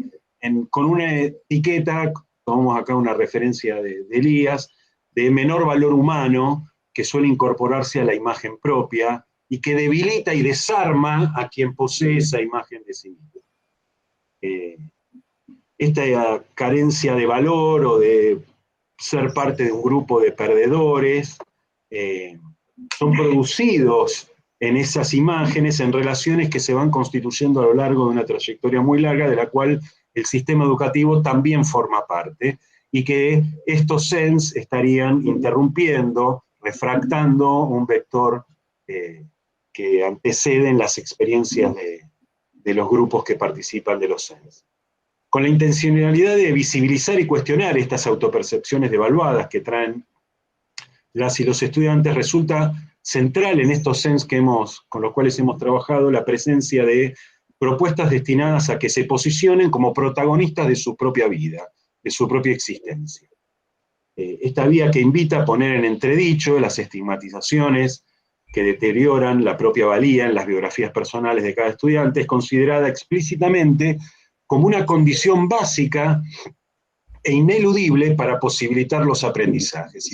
S2: con una etiqueta, tomamos acá una referencia de Elías, de menor valor humano, que suele incorporarse a la imagen propia y que debilita y desarma a quien posee esa imagen de sí mismo. Esta carencia de valor o de ser parte de un grupo de perdedores son producidos en esas imágenes, en relaciones que se van constituyendo a lo largo de una trayectoria muy larga, de la cual el sistema educativo también forma parte, y que estos SENS estarían interrumpiendo, refractando un vector que anteceden las experiencias de los grupos que participan de los SENS. Con la intencionalidad de visibilizar y cuestionar estas autopercepciones devaluadas que traen las y los estudiantes, resulta central en estos SENS con los cuales hemos trabajado la presencia de propuestas destinadas a que se posicionen como protagonistas de su propia vida, de su propia existencia. Esta vía que invita a poner en entredicho las estigmatizaciones que deterioran la propia valía en las biografías personales de cada estudiante, es considerada explícitamente como una condición básica e ineludible para posibilitar los aprendizajes.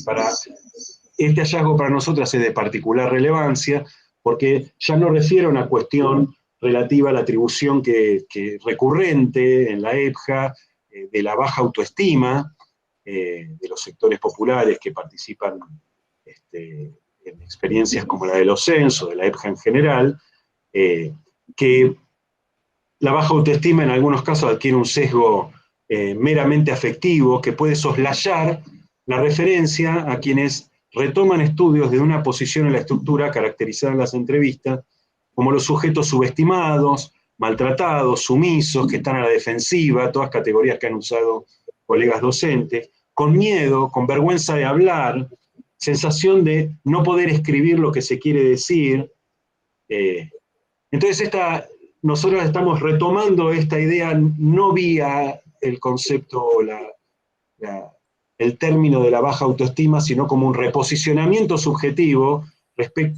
S2: Y este hallazgo para nosotras es de particular relevancia, porque ya no refiere a una cuestión relativa a la atribución que recurrente en la EPJA de la baja autoestima de los sectores populares que participan en experiencias como la de los censos, de la EPJA en general, que la baja autoestima en algunos casos adquiere un sesgo meramente afectivo que puede soslayar la referencia a quienes retoman estudios de una posición en la estructura caracterizada en las entrevistas como los sujetos subestimados, maltratados, sumisos, que están a la defensiva, todas categorías que han usado colegas docentes, con miedo, con vergüenza de hablar, sensación de no poder escribir lo que se quiere decir. Entonces nosotros estamos retomando esta idea no vía el concepto, el término de la baja autoestima, sino como un reposicionamiento subjetivo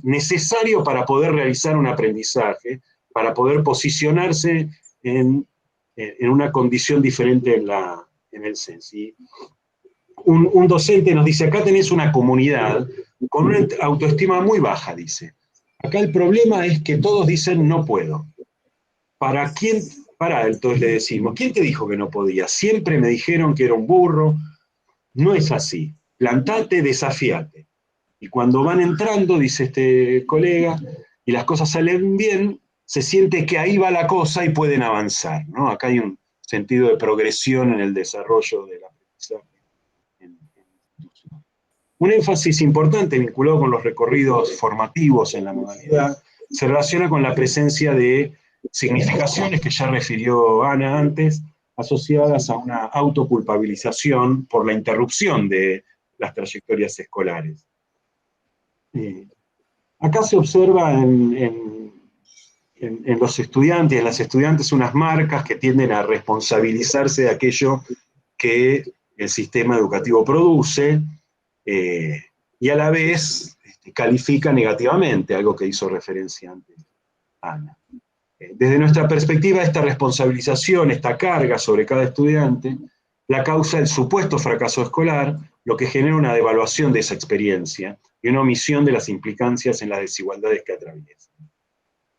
S2: necesario para poder realizar un aprendizaje, para poder posicionarse en una condición diferente en el SENS. Y un docente nos dice, acá tenés una comunidad con una autoestima muy baja, dice. Acá el problema es que todos dicen no puedo. Entonces le decimos, ¿quién te dijo que no podía? Siempre me dijeron que era un burro. No es así. Plantate, desafíate. Y cuando van entrando, dice este colega, y las cosas salen bien, se siente que ahí va la cosa y pueden avanzar, ¿no? Acá hay un sentido de progresión en el desarrollo del aprendizaje. Un énfasis importante vinculado con los recorridos formativos en la modalidad se relaciona con la presencia de significaciones que ya refirió Ana antes, asociadas a una autoculpabilización por la interrupción de las trayectorias escolares. Acá se observa en los estudiantes, en las estudiantes, unas marcas que tienden a responsabilizarse de aquello que el sistema educativo produce, y a la vez califica negativamente, algo que hizo referencia antes Ana. Desde nuestra perspectiva, esta responsabilización, esta carga sobre cada estudiante, la causa el supuesto fracaso escolar, lo que genera una devaluación de esa experiencia y una omisión de las implicancias en las desigualdades que atraviesan.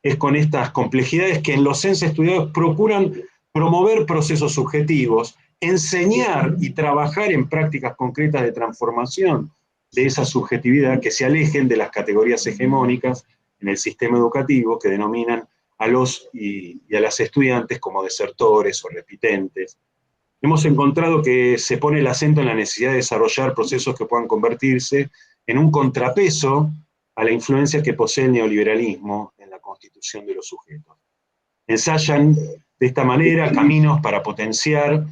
S2: Es con estas complejidades que en los SENS estudiados procuran promover procesos subjetivos, enseñar y trabajar en prácticas concretas de transformación de esa subjetividad que se alejen de las categorías hegemónicas en el sistema educativo que denominan a los y a las estudiantes como desertores o repitentes. Hemos encontrado que se pone el acento en la necesidad de desarrollar procesos que puedan convertirse en un contrapeso a la influencia que posee el neoliberalismo en la constitución de los sujetos. Ensayan de esta manera caminos para potenciar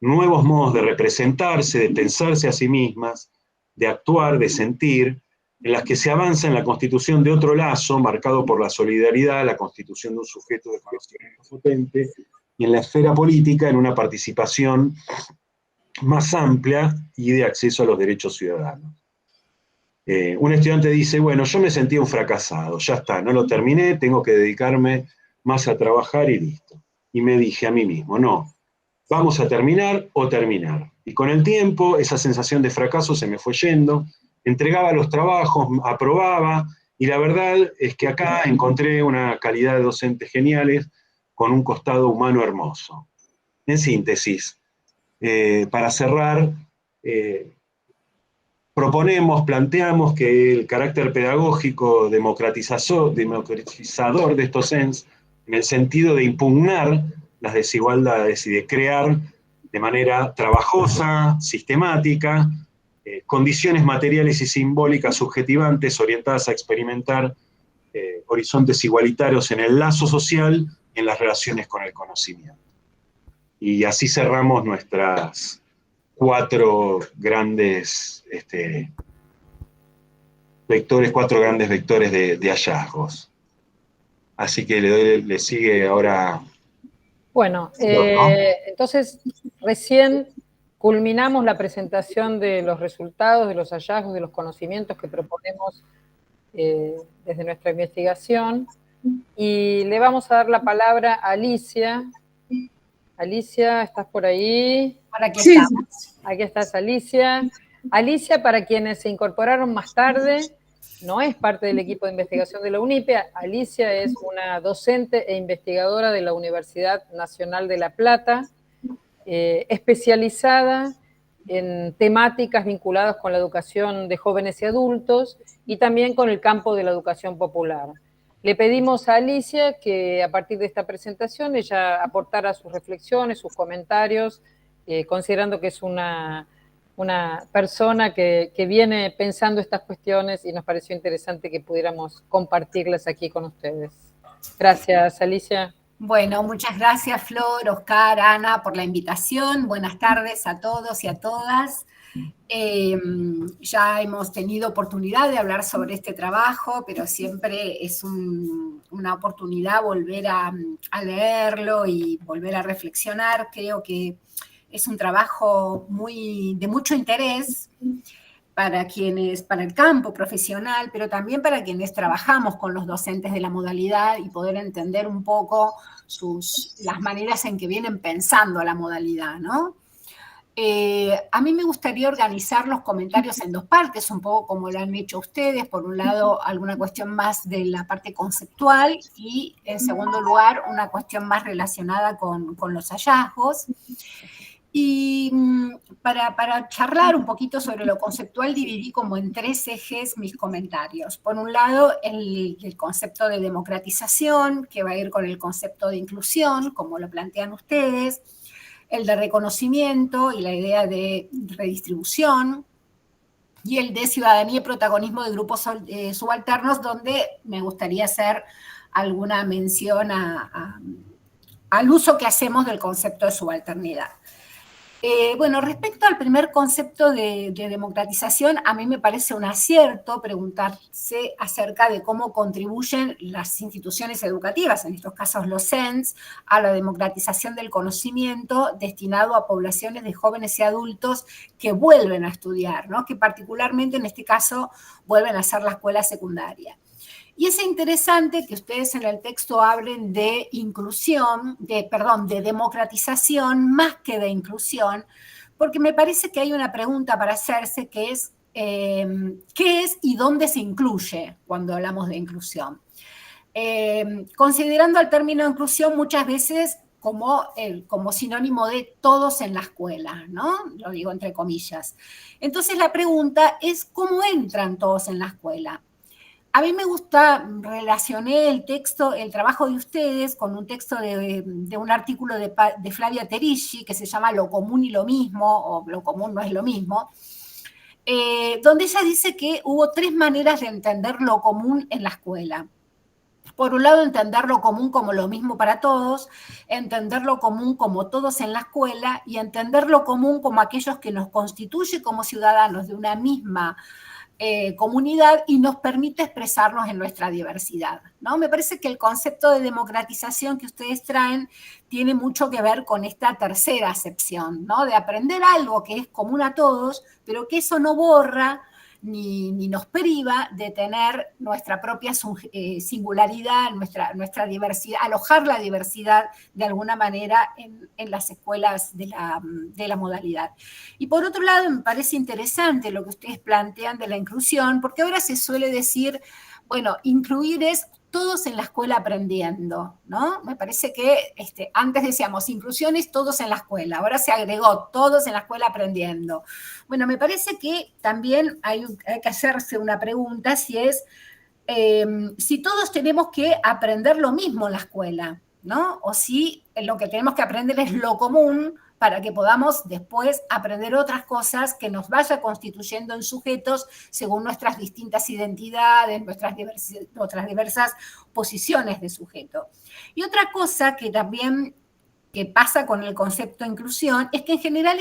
S2: nuevos modos de representarse, de pensarse a sí mismas, de actuar, de sentir, en las que se avanza en la constitución de otro lazo, marcado por la solidaridad, la constitución de un sujeto de conocimiento potente, y en la esfera política, en una participación más amplia y de acceso a los derechos ciudadanos. Un estudiante dice, bueno, yo me sentí un fracasado, ya está, no lo terminé, tengo que dedicarme más a trabajar y listo. Y me dije a mí mismo, no, vamos a terminar o terminar. Y con el tiempo, esa sensación de fracaso se me fue yendo, entregaba los trabajos, aprobaba, y la verdad es que acá encontré una calidad de docentes geniales con un costado humano hermoso. En síntesis, para cerrar, planteamos que el carácter pedagógico democratizador de estos SENS, en el sentido de impugnar las desigualdades y de crear de manera trabajosa, sistemática, condiciones materiales y simbólicas subjetivantes orientadas a experimentar horizontes igualitarios en el lazo social y en las relaciones con el conocimiento. Y así cerramos nuestras 4 grandes vectores, 4 grandes vectores de hallazgos. Así que le sigue ahora.
S1: Bueno, entonces recién culminamos la presentación de los resultados, de los hallazgos, de los conocimientos que proponemos desde nuestra investigación, y le vamos a dar la palabra a Alicia. Alicia, ¿estás por ahí?
S4: Aquí estamos.
S1: Aquí estás, Alicia. Alicia, para quienes se incorporaron más tarde, no es parte del equipo de investigación de la UNIPE. Alicia es una docente e investigadora de la Universidad Nacional de La Plata, especializada en temáticas vinculadas con la educación de jóvenes y adultos y también con el campo de la educación popular. Le pedimos a Alicia que a partir de esta presentación ella aportara sus reflexiones, sus comentarios, considerando que es una persona que viene pensando estas cuestiones y nos pareció interesante que pudiéramos compartirlas aquí con ustedes. Gracias, Alicia.
S4: Bueno, muchas gracias, Flor, Oscar, Ana, por la invitación. Buenas tardes a todos y a todas. Ya hemos tenido oportunidad de hablar sobre este trabajo, pero siempre es una oportunidad volver a leerlo y volver a reflexionar. Creo que es un trabajo de mucho interés para el campo profesional, pero también para quienes trabajamos con los docentes de la modalidad y poder entender un poco las maneras en que vienen pensando la modalidad, ¿no? A mí me gustaría organizar los comentarios en 2 partes, un poco como lo han hecho ustedes. Por un lado, alguna cuestión más de la parte conceptual y, en segundo lugar, una cuestión más relacionada con los hallazgos. Y para charlar un poquito sobre lo conceptual, dividí como en 3 ejes mis comentarios. Por un lado, el concepto de democratización, que va a ir con el concepto de inclusión, como lo plantean ustedes, el de reconocimiento y la idea de redistribución, y el de ciudadanía y protagonismo de grupos subalternos, donde me gustaría hacer alguna mención al uso que hacemos del concepto de subalternidad. Bueno, respecto al primer concepto de democratización, a mí me parece un acierto preguntarse acerca de cómo contribuyen las instituciones educativas, en estos casos los CENS, a la democratización del conocimiento destinado a poblaciones de jóvenes y adultos que vuelven a estudiar, ¿no? Que particularmente en este caso vuelven a hacer la escuela secundaria. Y es interesante que ustedes en el texto hablen de inclusión, de democratización más que de inclusión, porque me parece que hay una pregunta para hacerse que es, ¿qué es y dónde se incluye cuando hablamos de inclusión? Considerando el término inclusión muchas veces como sinónimo de todos en la escuela, ¿no? Lo digo entre comillas. Entonces la pregunta es, ¿cómo entran todos en la escuela? A mí me gusta, relacioné el trabajo de ustedes con un texto de un artículo de Flavia Terisci que se llama Lo común y lo mismo, o Lo común no es lo mismo, donde ella dice que hubo 3 maneras de entender lo común en la escuela. Por un lado, entender lo común como lo mismo para todos, entender lo común como todos en la escuela y entender lo común como aquellos que nos constituye como ciudadanos de una misma comunidad y nos permite expresarnos en nuestra diversidad, ¿no? Me parece que el concepto de democratización que ustedes traen tiene mucho que ver con esta tercera acepción, ¿no? De aprender algo que es común a todos, pero que eso no borra ni nos priva de tener nuestra propia singularidad, nuestra diversidad, alojar la diversidad de alguna manera en las escuelas de la modalidad. Y por otro lado, me parece interesante lo que ustedes plantean de la inclusión, porque ahora se suele decir, bueno, incluir es todos en la escuela aprendiendo, ¿no? Me parece que antes decíamos inclusiones todos en la escuela, ahora se agregó todos en la escuela aprendiendo. Bueno, me parece que también hay que hacerse una pregunta si es, si todos tenemos que aprender lo mismo en la escuela, ¿no? O si lo que tenemos que aprender es lo común para que podamos después aprender otras cosas que nos vaya constituyendo en sujetos según nuestras distintas identidades, nuestras diversas posiciones de sujeto. Y otra cosa que también que pasa con el concepto de inclusión es que en general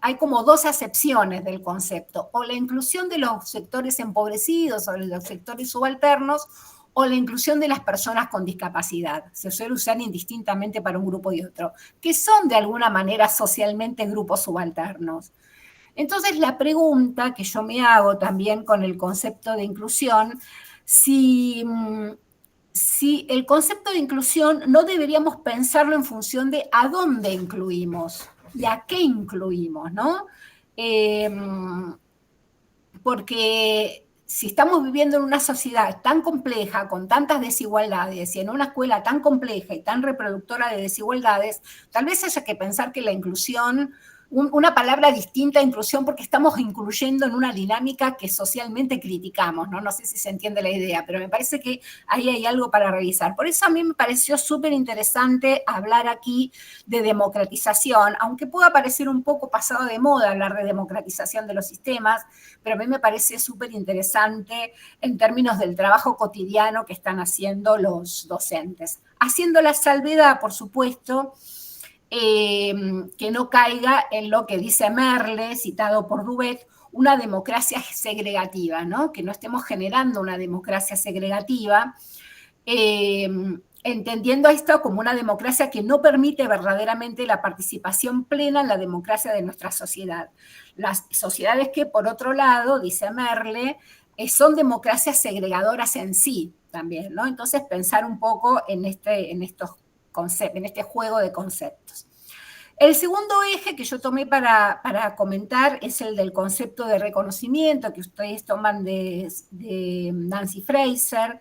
S4: hay como dos acepciones del concepto, o la inclusión de los sectores empobrecidos o de los sectores subalternos, o la inclusión de las personas con discapacidad. Se suele usar indistintamente para un grupo y otro, que son de alguna manera socialmente grupos subalternos. Entonces la pregunta que yo me hago también con el concepto de inclusión, si el concepto de inclusión no deberíamos pensarlo en función de a dónde incluimos y a qué incluimos, ¿no? Porque si estamos viviendo en una sociedad tan compleja, con tantas desigualdades, y en una escuela tan compleja y tan reproductora de desigualdades, tal vez haya que pensar que la inclusión, una palabra distinta a inclusión, porque estamos incluyendo en una dinámica que socialmente criticamos, ¿no? No sé si se entiende la idea, pero me parece que ahí hay algo para revisar. Por eso a mí me pareció súper interesante hablar aquí de democratización, aunque pueda parecer un poco pasado de moda hablar de democratización de los sistemas, pero a mí me parece súper interesante en términos del trabajo cotidiano que están haciendo los docentes. Haciendo la salvedad, por supuesto, que no caiga en lo que dice Merle, citado por Dubet, una democracia segregativa, ¿no? Que no estemos generando una democracia segregativa, entendiendo esto como una democracia que no permite verdaderamente la participación plena en la democracia de nuestra sociedad. Las sociedades que, por otro lado, dice Merle, son democracias segregadoras en sí también, ¿no? Entonces, pensar un poco en este juego de conceptos. El segundo eje que yo tomé para comentar es el del concepto de reconocimiento que ustedes toman de Nancy Fraser,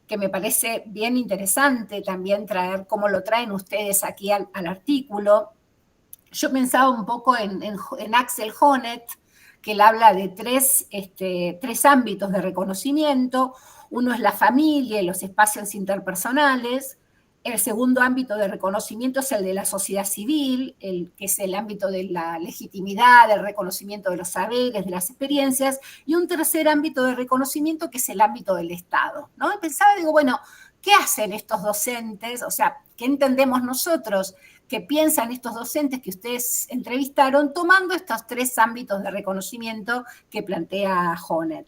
S4: que me parece bien interesante también traer cómo lo traen ustedes aquí al artículo. Yo pensaba un poco en Axel Honneth, que él habla de tres ámbitos de reconocimiento. Uno es la familia y los espacios interpersonales. El segundo ámbito de reconocimiento es el de la sociedad civil, que es el ámbito de la legitimidad, del reconocimiento de los saberes, de las experiencias, y un tercer ámbito de reconocimiento que es el ámbito del Estado, ¿no? Y pensaba, digo, bueno, ¿qué hacen estos docentes? O sea, ¿qué entendemos nosotros? ¿Qué piensan estos docentes que ustedes entrevistaron tomando estos tres ámbitos de reconocimiento que plantea Honneth?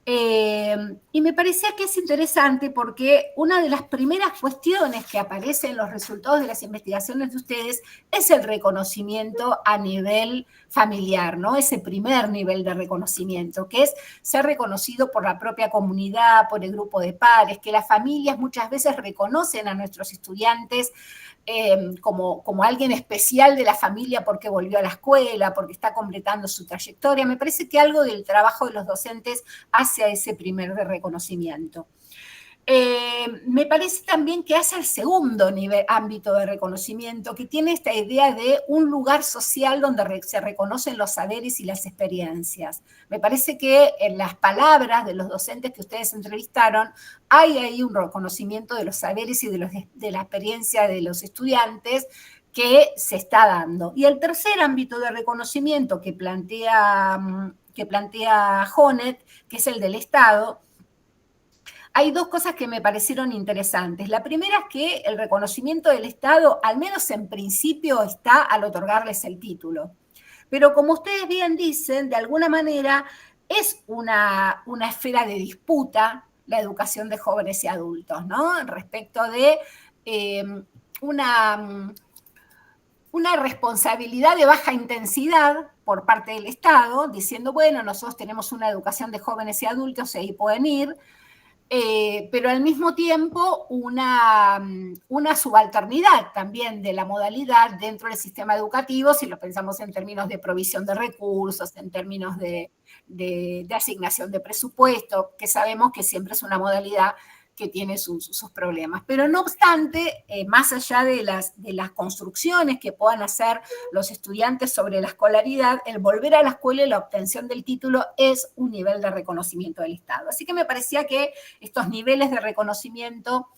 S4: Y me parecía que es interesante porque una de las primeras cuestiones que aparece en los resultados de las investigaciones de ustedes es el reconocimiento a nivel familiar, ¿no? Ese primer nivel de reconocimiento, que es ser reconocido por la propia comunidad, por el grupo de pares, que las familias muchas veces reconocen a nuestros estudiantes como alguien especial de la familia porque volvió a la escuela, porque está completando su trayectoria. Me parece que algo del trabajo de los docentes hacia ese primer de reconocimiento. Me parece también que hace el segundo ámbito de reconocimiento, que tiene esta idea de un lugar social donde se reconocen los saberes y las experiencias. Me parece que en las palabras de los docentes que ustedes entrevistaron hay ahí un reconocimiento de los saberes y de la experiencia de los estudiantes que se está dando. Y el tercer ámbito de reconocimiento que plantea Honneth, que es el del Estado, hay dos cosas que me parecieron interesantes. La primera es que el reconocimiento del Estado, al menos en principio, está al otorgarles el título. Pero como ustedes bien dicen, de alguna manera es una esfera de disputa la educación de jóvenes y adultos, ¿no? Respecto de una responsabilidad de baja intensidad por parte del Estado, diciendo, bueno, nosotros tenemos una educación de jóvenes y adultos y ahí pueden ir, pero al mismo tiempo una subalternidad también de la modalidad dentro del sistema educativo, si lo pensamos en términos de provisión de recursos, en términos de asignación de presupuesto, que sabemos que siempre es una modalidad que tiene sus problemas. Pero no obstante, más allá de las construcciones que puedan hacer los estudiantes sobre la escolaridad, el volver a la escuela y la obtención del título es un nivel de reconocimiento del Estado. Así que me parecía que estos niveles de reconocimiento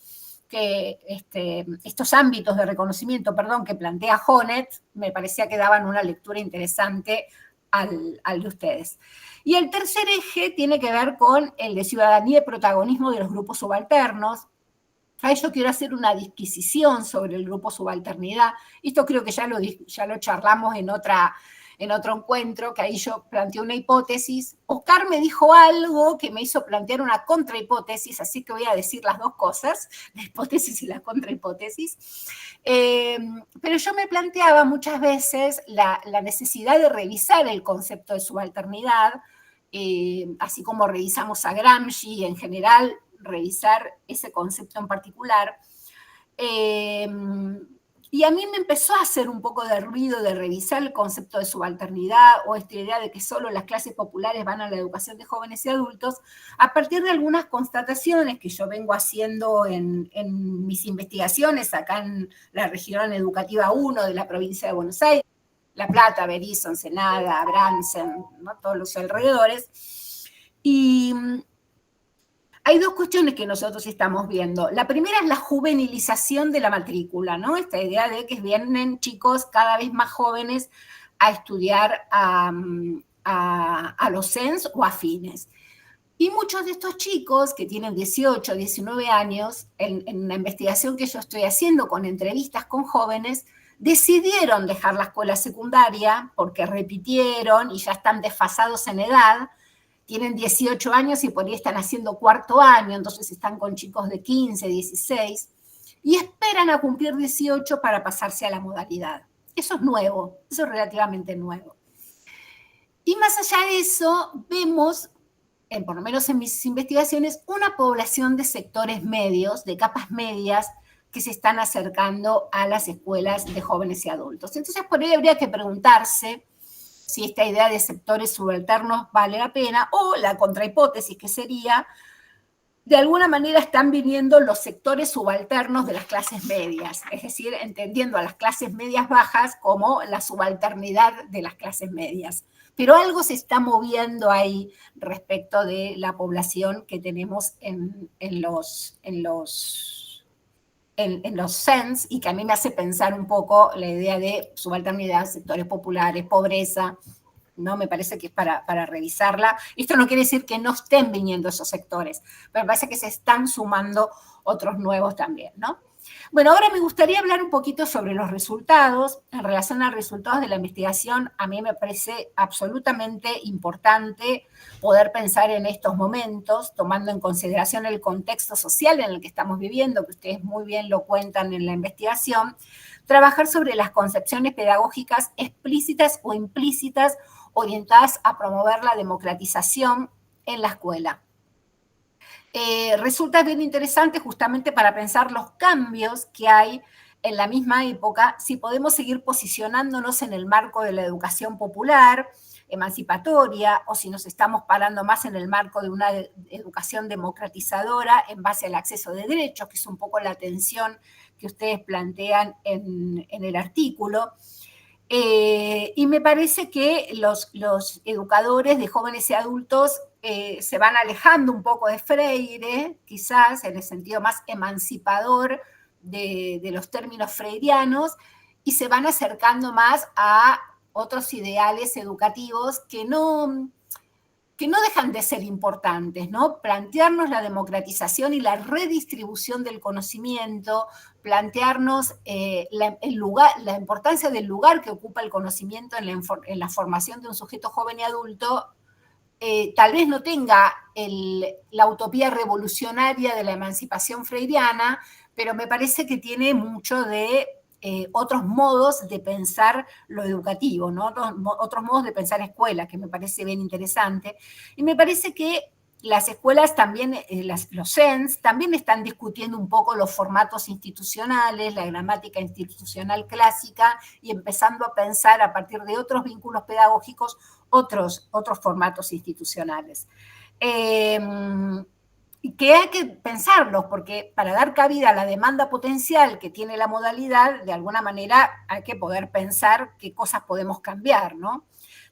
S4: estos ámbitos de reconocimiento, que plantea Honneth, me parecía que daban una lectura interesante al de ustedes. Y el tercer eje tiene que ver con el de ciudadanía y protagonismo de los grupos subalternos. Ahí yo quiero hacer una disquisición sobre el grupo subalternidad. Esto creo que ya lo charlamos en otro encuentro, que ahí yo planteé una hipótesis. Oscar me dijo algo que me hizo plantear una contrahipótesis, así que voy a decir las dos cosas, la hipótesis y la contrahipótesis. Pero yo me planteaba muchas veces la necesidad de revisar el concepto de subalternidad, así como revisamos a Gramsci y en general revisar ese concepto en particular. Y a mí me empezó a hacer un poco de ruido de revisar el concepto de subalternidad o esta idea de que solo las clases populares van a la educación de jóvenes y adultos, a partir de algunas constataciones que yo vengo haciendo en mis investigaciones acá en la región educativa 1 de la provincia de Buenos Aires, La Plata, Berisso, Ensenada, Bransen, ¿no? Todos los alrededores. Y hay dos cuestiones que nosotros estamos viendo. La primera es la juvenilización de la matrícula, ¿no? Esta idea de que vienen chicos cada vez más jóvenes a estudiar a los CENS o afines. Y muchos de estos chicos que tienen 18, 19 años, en la investigación que yo estoy haciendo con entrevistas con jóvenes, decidieron dejar la escuela secundaria porque repitieron y ya están desfasados en edad. Tienen 18 años y por ahí están haciendo cuarto año, entonces están con chicos de 15, 16, y esperan a cumplir 18 para pasarse a la modalidad. Eso es nuevo, eso es relativamente nuevo. Y más allá de eso, vemos, por lo menos en mis investigaciones, una población de sectores medios, de capas medias, que se están acercando a las escuelas de jóvenes y adultos. Entonces, por ahí habría que preguntarse si esta idea de sectores subalternos vale la pena, o la contrahipótesis que sería, de alguna manera están viniendo los sectores subalternos de las clases medias, es decir, entendiendo a las clases medias bajas como la subalternidad de las clases medias. Pero algo se está moviendo ahí respecto de la población que tenemos en los CENS, y que a mí me hace pensar un poco la idea de subalternidad, sectores populares, pobreza, ¿no? Me parece que es para revisarla. Esto no quiere decir que no estén viniendo esos sectores, pero me parece que se están sumando otros nuevos también, ¿no? Bueno, ahora me gustaría hablar un poquito sobre los resultados. En relación a los resultados de la investigación, a mí me parece absolutamente importante poder pensar en estos momentos, tomando en consideración el contexto social en el que estamos viviendo, que ustedes muy bien lo cuentan en la investigación, trabajar sobre las concepciones pedagógicas explícitas o implícitas orientadas a promover la democratización en la escuela. Resulta bien interesante justamente para pensar los cambios que hay en la misma época, si podemos seguir posicionándonos en el marco de la educación popular, emancipatoria, o si nos estamos parando más en el marco de una educación democratizadora en base al acceso de derechos, que es un poco la tensión que ustedes plantean en el artículo. Y me parece que los educadores de jóvenes y adultos se van alejando un poco de Freire, quizás en el sentido más emancipador de los términos freirianos, y se van acercando más a otros ideales educativos que no dejan de ser importantes, ¿no? Plantearnos la democratización y la redistribución del conocimiento, plantearnos la importancia del lugar que ocupa el conocimiento en la formación de un sujeto joven y adulto. Tal vez no tenga la utopía revolucionaria de la emancipación freiriana, pero me parece que tiene mucho de otros modos de pensar lo educativo, ¿no? Otros modos de pensar escuela, que me parece bien interesante. Y me parece que las escuelas también, los CENS, también están discutiendo un poco los formatos institucionales, la gramática institucional clásica, y empezando a pensar a partir de otros vínculos pedagógicos otros formatos institucionales. Que hay que pensarlos, porque para dar cabida a la demanda potencial que tiene la modalidad, de alguna manera hay que poder pensar qué cosas podemos cambiar, ¿no?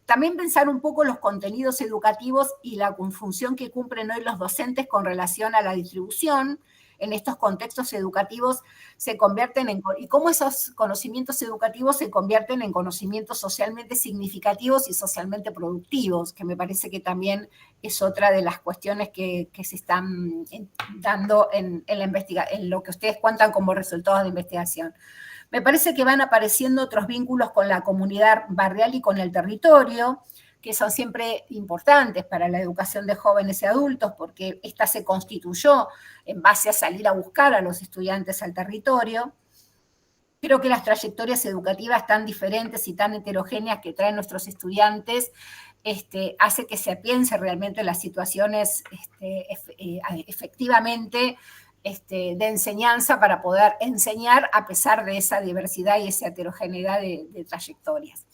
S4: También pensar un poco los contenidos educativos y la función que cumplen hoy los docentes con relación a la distribución, en estos contextos educativos se convierten y cómo esos conocimientos educativos se convierten en conocimientos socialmente significativos y socialmente productivos, que me parece que también es otra de las cuestiones que se están dando en lo que ustedes cuentan como resultados de investigación. Me parece que van apareciendo otros vínculos con la comunidad barrial y con el territorio, que son siempre importantes para la educación de jóvenes y adultos, porque esta se constituyó en base a salir a buscar a los estudiantes al territorio. Creo que las trayectorias educativas tan diferentes y tan heterogéneas que traen nuestros estudiantes hace que se piense realmente en las situaciones efectivamente de enseñanza para poder enseñar a pesar de esa diversidad y esa heterogeneidad de trayectorias.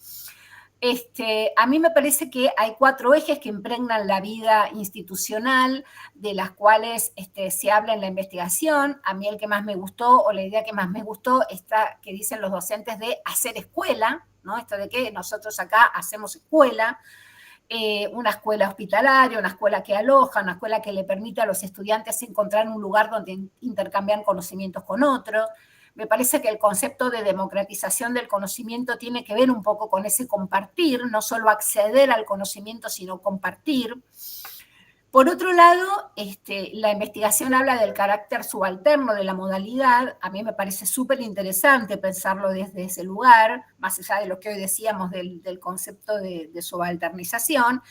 S4: A mí me parece que hay 4 ejes que impregnan la vida institucional, de las cuales se habla en la investigación. A mí el que más me gustó, o la idea que más me gustó, esta que dicen los docentes de hacer escuela, ¿no? Esto de que nosotros acá hacemos escuela, una escuela hospitalaria, una escuela que aloja, una escuela que le permite a los estudiantes encontrar un lugar donde intercambian conocimientos con otros. Me parece que el concepto de democratización del conocimiento tiene que ver un poco con ese compartir, no solo acceder al conocimiento, sino compartir. Por otro lado, la investigación habla del carácter subalterno de la modalidad. A mí me parece súper interesante pensarlo desde ese lugar, más allá de lo que hoy decíamos del concepto de subalternización.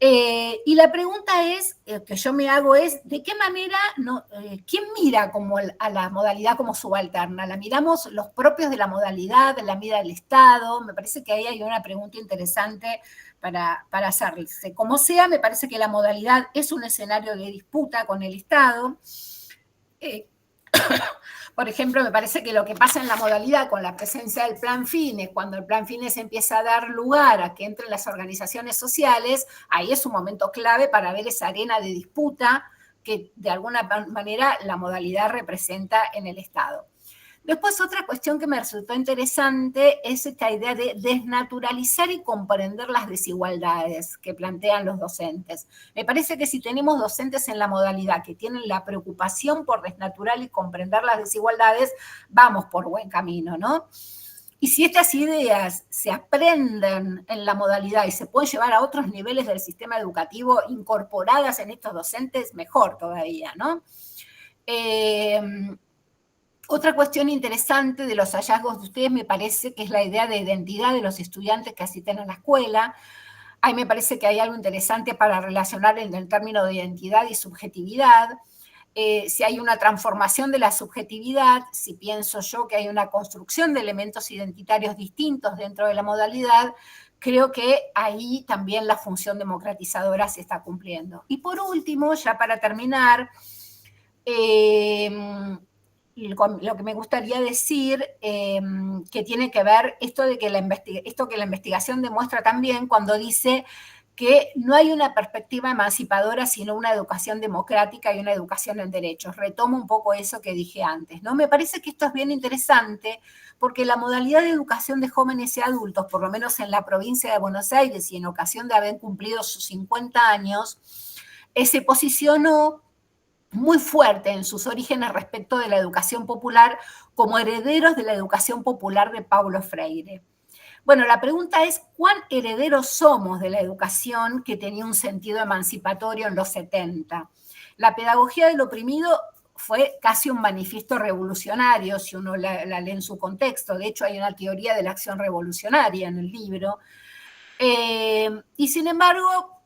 S4: Y la pregunta que yo me hago es, ¿de qué manera, quién mira a la modalidad como subalterna? ¿La miramos los propios de la modalidad, la mira el Estado? Me parece que ahí hay una pregunta interesante para hacerse. Como sea, me parece que la modalidad es un escenario de disputa con el Estado. Por ejemplo, me parece que lo que pasa en la modalidad con la presencia del Plan Fines, cuando el Plan Fines empieza a dar lugar a que entren las organizaciones sociales, ahí es un momento clave para ver esa arena de disputa que de alguna manera la modalidad representa en el Estado. Después, otra cuestión que me resultó interesante es esta idea de desnaturalizar y comprender las desigualdades que plantean los docentes. Me parece que si tenemos docentes en la modalidad que tienen la preocupación por desnaturar y comprender las desigualdades, vamos por buen camino, ¿no? Y si estas ideas se aprenden en la modalidad y se pueden llevar a otros niveles del sistema educativo incorporadas en estos docentes, mejor todavía, ¿no? Otra cuestión interesante de los hallazgos de ustedes me parece que es la idea de identidad de los estudiantes que asisten a la escuela. Ahí me parece que hay algo interesante para relacionar en el término de identidad y subjetividad. Si hay una transformación de la subjetividad, si pienso yo que hay una construcción de elementos identitarios distintos dentro de la modalidad, creo que ahí también la función democratizadora se está cumpliendo. Y por último, ya para terminar, lo que me gustaría decir, que tiene que ver esto que la investigación demuestra también cuando dice que no hay una perspectiva emancipadora, sino una educación democrática y una educación en derechos. Retomo un poco eso que dije antes, ¿no? Me parece que esto es bien interesante porque la modalidad de educación de jóvenes y adultos, por lo menos en la provincia de Buenos Aires y en ocasión de haber cumplido sus 50 años, se posicionó muy fuerte en sus orígenes respecto de la educación popular como herederos de la educación popular de Paulo Freire. Bueno, la pregunta es, ¿cuán herederos somos de la educación que tenía un sentido emancipatorio en los 70? La pedagogía del oprimido fue casi un manifiesto revolucionario, si uno la lee en su contexto. De hecho, hay una teoría de la acción revolucionaria en el libro. Y sin embargo,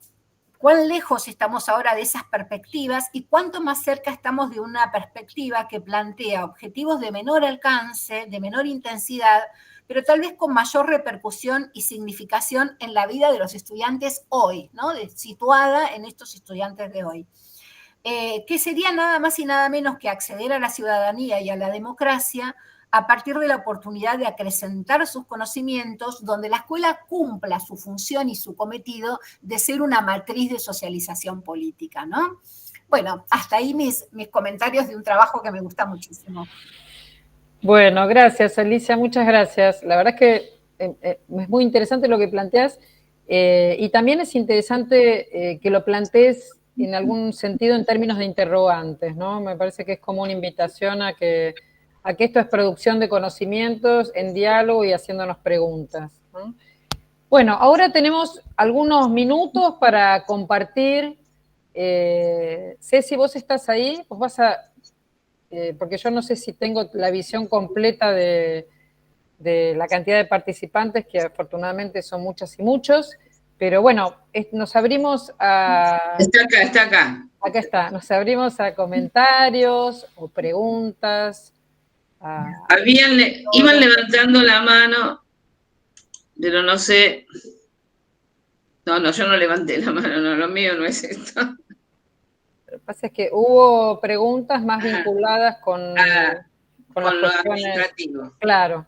S4: ¿cuán lejos estamos ahora de esas perspectivas y cuánto más cerca estamos de una perspectiva que plantea objetivos de menor alcance, de menor intensidad, pero tal vez con mayor repercusión y significación en la vida de los estudiantes hoy, ¿no? Situada en estos estudiantes de hoy? Que sería nada más y nada menos que acceder a la ciudadanía y a la democracia a partir de la oportunidad de acrecentar sus conocimientos, donde la escuela cumpla su función y su cometido de ser una matriz de socialización política, ¿no? Bueno, hasta ahí mis comentarios de un trabajo que me gusta muchísimo.
S1: Bueno, gracias, Alicia, muchas gracias. La verdad es que es muy interesante lo que planteas y también es interesante que lo plantees en algún sentido en términos de interrogantes, ¿no? Me parece que es como una invitación a que esto es producción de conocimientos en diálogo y haciéndonos preguntas, ¿no? Bueno, ahora tenemos algunos minutos para compartir. Ceci, ¿vos estás ahí? Vos vas a... porque yo no sé si tengo la visión completa de la cantidad de participantes, que afortunadamente son muchas y muchos, pero bueno, nos abrimos a...
S3: Está acá.
S1: Acá está, nos abrimos a comentarios o preguntas.
S3: Iban levantando la mano, pero no sé. No, yo no levanté la mano, no, lo mío no es esto.
S1: Lo que pasa es que hubo preguntas más vinculadas con las
S3: lo
S1: cuestiones...
S3: administrativo.
S1: Claro.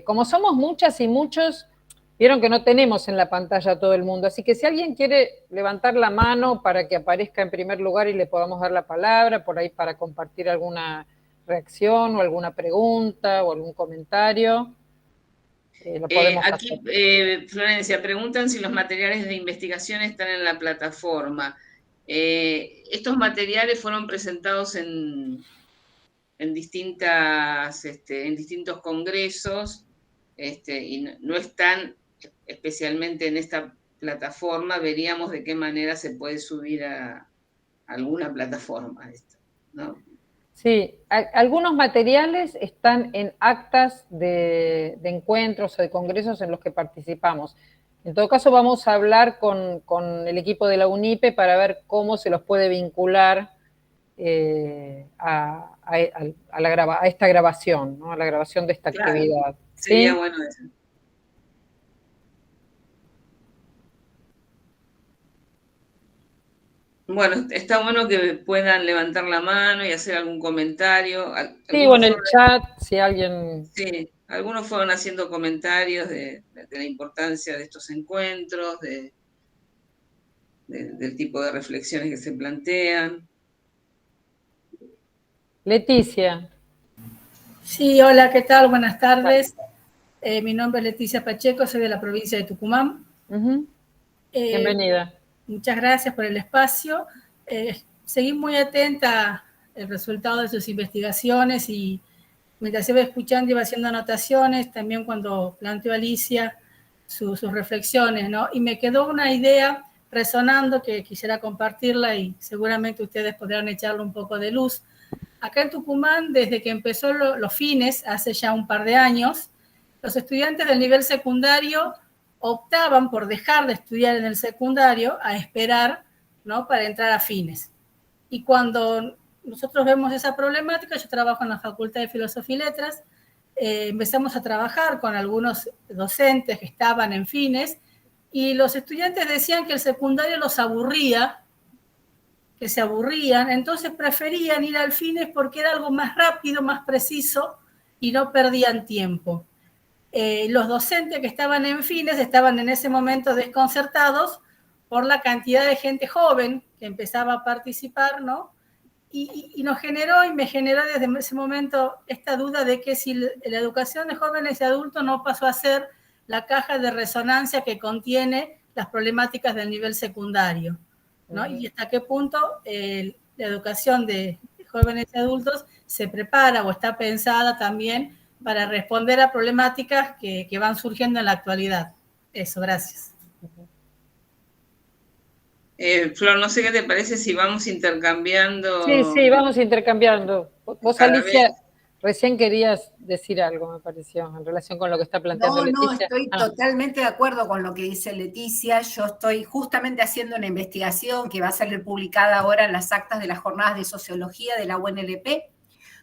S1: Como somos muchas y muchos, vieron que no tenemos en la pantalla a todo el mundo, así que si alguien quiere levantar la mano para que aparezca en primer lugar y le podamos dar la palabra, por ahí para compartir alguna reacción o alguna pregunta o algún comentario, lo podemos
S3: aquí,
S1: hacer.
S3: Florencia, preguntan si los materiales de investigación están en la plataforma. Estos materiales fueron presentados en distintos congresos, y no están especialmente en esta plataforma. Veríamos de qué manera se puede subir a alguna plataforma esto, ¿no?
S1: Sí, algunos materiales están en actas de encuentros o de congresos en los que participamos. En todo caso, vamos a hablar con el equipo de la UNIPE para ver cómo se los puede vincular a esta grabación, ¿no? A la grabación de esta actividad.
S3: Sería
S1: ¿sí?
S3: bueno eso. Bueno, está bueno que puedan levantar la mano y hacer algún comentario.
S1: Sí, o en el chat, si alguien...
S3: Sí, algunos fueron haciendo comentarios de la importancia de estos encuentros, del tipo de reflexiones que se plantean.
S1: Leticia.
S5: Sí, hola, ¿qué tal? Buenas tardes. Mi nombre es Leticia Pacheco, soy de la provincia de Tucumán.
S1: Bienvenida.
S5: Muchas gracias por el espacio. Seguí muy atenta al resultado de sus investigaciones y mientras iba escuchando iba haciendo anotaciones, también cuando planteó Alicia sus reflexiones, ¿no? Y me quedó una idea resonando que quisiera compartirla y seguramente ustedes podrán echarle un poco de luz. Acá en Tucumán, desde que empezó los fines, hace ya un par de años, los estudiantes del nivel secundario optaban por dejar de estudiar en el secundario a esperar, ¿no?, para entrar a fines. Y cuando nosotros vemos esa problemática, yo trabajo en la Facultad de Filosofía y Letras, empezamos a trabajar con algunos docentes que estaban en fines y los estudiantes decían que el secundario los aburría, que se aburrían, entonces preferían ir al fines porque era algo más rápido, más preciso y no perdían tiempo. Los docentes que estaban en fines estaban en ese momento desconcertados por la cantidad de gente joven que empezaba a participar, ¿no? Y nos generó y me generó desde ese momento esta duda de que si la educación de jóvenes y adultos no pasó a ser la caja de resonancia que contiene las problemáticas del nivel secundario, ¿no? Y hasta qué punto la educación de jóvenes y adultos se prepara o está pensada también para responder a problemáticas que van surgiendo en la actualidad. Eso, gracias.
S3: Flor, no sé qué te parece si vamos intercambiando.
S1: Sí, vamos intercambiando. Vos, Alicia, recién querías decir algo, me pareció, en relación con lo que está planteando Leticia.
S4: No, estoy totalmente de acuerdo con lo que dice Leticia. Yo estoy justamente haciendo una investigación que va a salir publicada ahora en las actas de las jornadas de sociología de la UNLP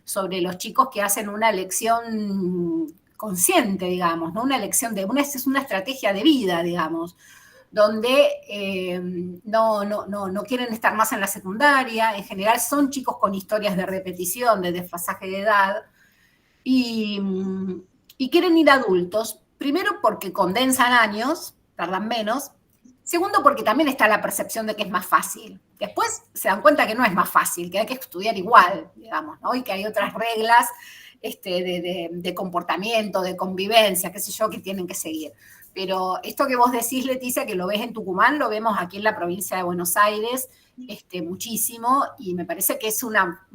S4: sobre los chicos que hacen una elección consciente, digamos, ¿no? Una elección es una estrategia de vida, digamos, donde no quieren estar más en la secundaria. En general son chicos con historias de repetición, de desfasaje de edad, y quieren ir adultos, primero porque condensan años, tardan menos, segundo porque también está la percepción de que es más fácil. Después se dan cuenta que no es más fácil, que hay que estudiar igual, digamos, ¿no? Y que hay otras reglas de comportamiento, de convivencia, qué sé yo, que tienen que seguir. pero esto que vos decís, Leticia, que lo ves en Tucumán, lo vemos aquí en la provincia de Buenos Aires muchísimo, y me parece que es una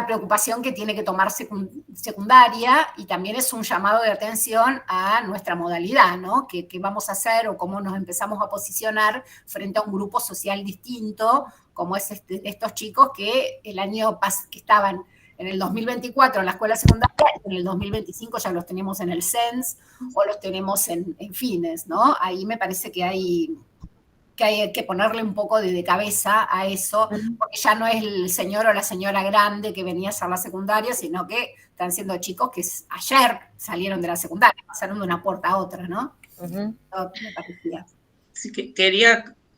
S4: preocupación que tiene que tomar secundaria, y también es un llamado de atención a nuestra modalidad, ¿no? ¿Qué vamos a hacer o cómo nos empezamos a posicionar frente a un grupo social distinto, como es estos chicos que que estaban en el 2024 en la escuela secundaria, y en el 2025 ya los tenemos en el CENS o los tenemos en fines, ¿no? Ahí me parece que hay que ponerle un poco de cabeza a eso, porque ya no es el señor o la señora grande que venía a hacer la secundaria, sino que están siendo chicos que ayer salieron de la secundaria, pasaron de una puerta a otra, ¿no? Me parecía.
S3: Sí,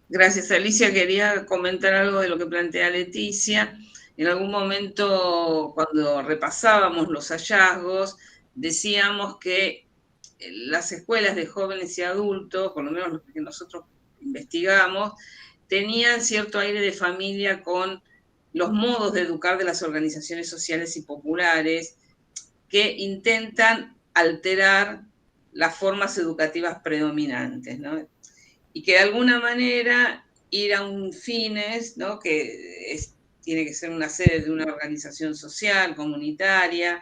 S3: gracias Alicia, quería comentar algo de lo que plantea Leticia. En algún momento, cuando repasábamos los hallazgos, decíamos que las escuelas de jóvenes y adultos, por lo menos los que nosotros investigamos, tenían cierto aire de familia con los modos de educar de las organizaciones sociales y populares que intentan alterar las formas educativas predominantes, ¿no? Y que de alguna manera ir a un fines, ¿no? Que tiene que ser una sede de una organización social, comunitaria,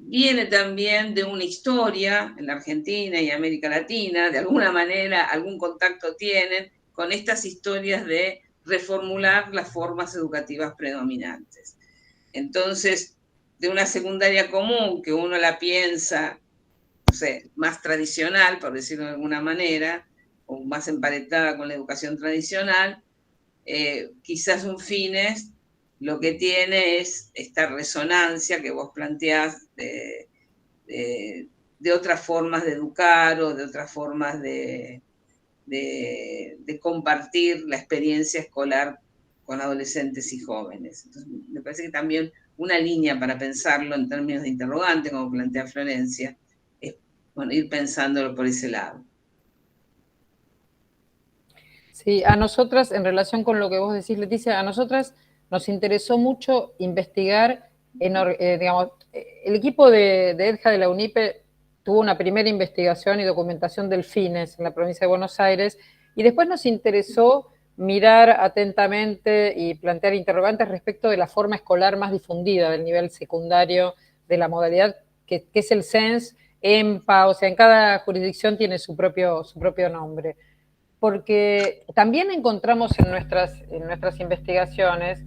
S3: viene también de una historia en la Argentina y América Latina, de alguna manera algún contacto tienen con estas historias de reformular las formas educativas predominantes. Entonces, de una secundaria común que uno la piensa, no sé, más tradicional, por decirlo de alguna manera, o más emparentada con la educación tradicional, quizás un fines lo que tiene es esta resonancia que vos planteás de otras formas de educar o de otras formas de compartir la experiencia escolar con adolescentes y jóvenes. Entonces, me parece que también una línea para pensarlo en términos de interrogante, como plantea Florencia, es ir pensándolo por ese lado.
S1: Sí, a nosotras, en relación con lo que vos decís, Leticia, a nosotras nos interesó mucho investigar, digamos, el equipo de EDJA de la UNIPE tuvo una primera investigación y documentación del FINES en la provincia de Buenos Aires, y después nos interesó mirar atentamente y plantear interrogantes respecto de la forma escolar más difundida del nivel secundario de la modalidad, que es el CENS, EMPA, o sea, en cada jurisdicción tiene su propio nombre. Porque también encontramos en nuestras investigaciones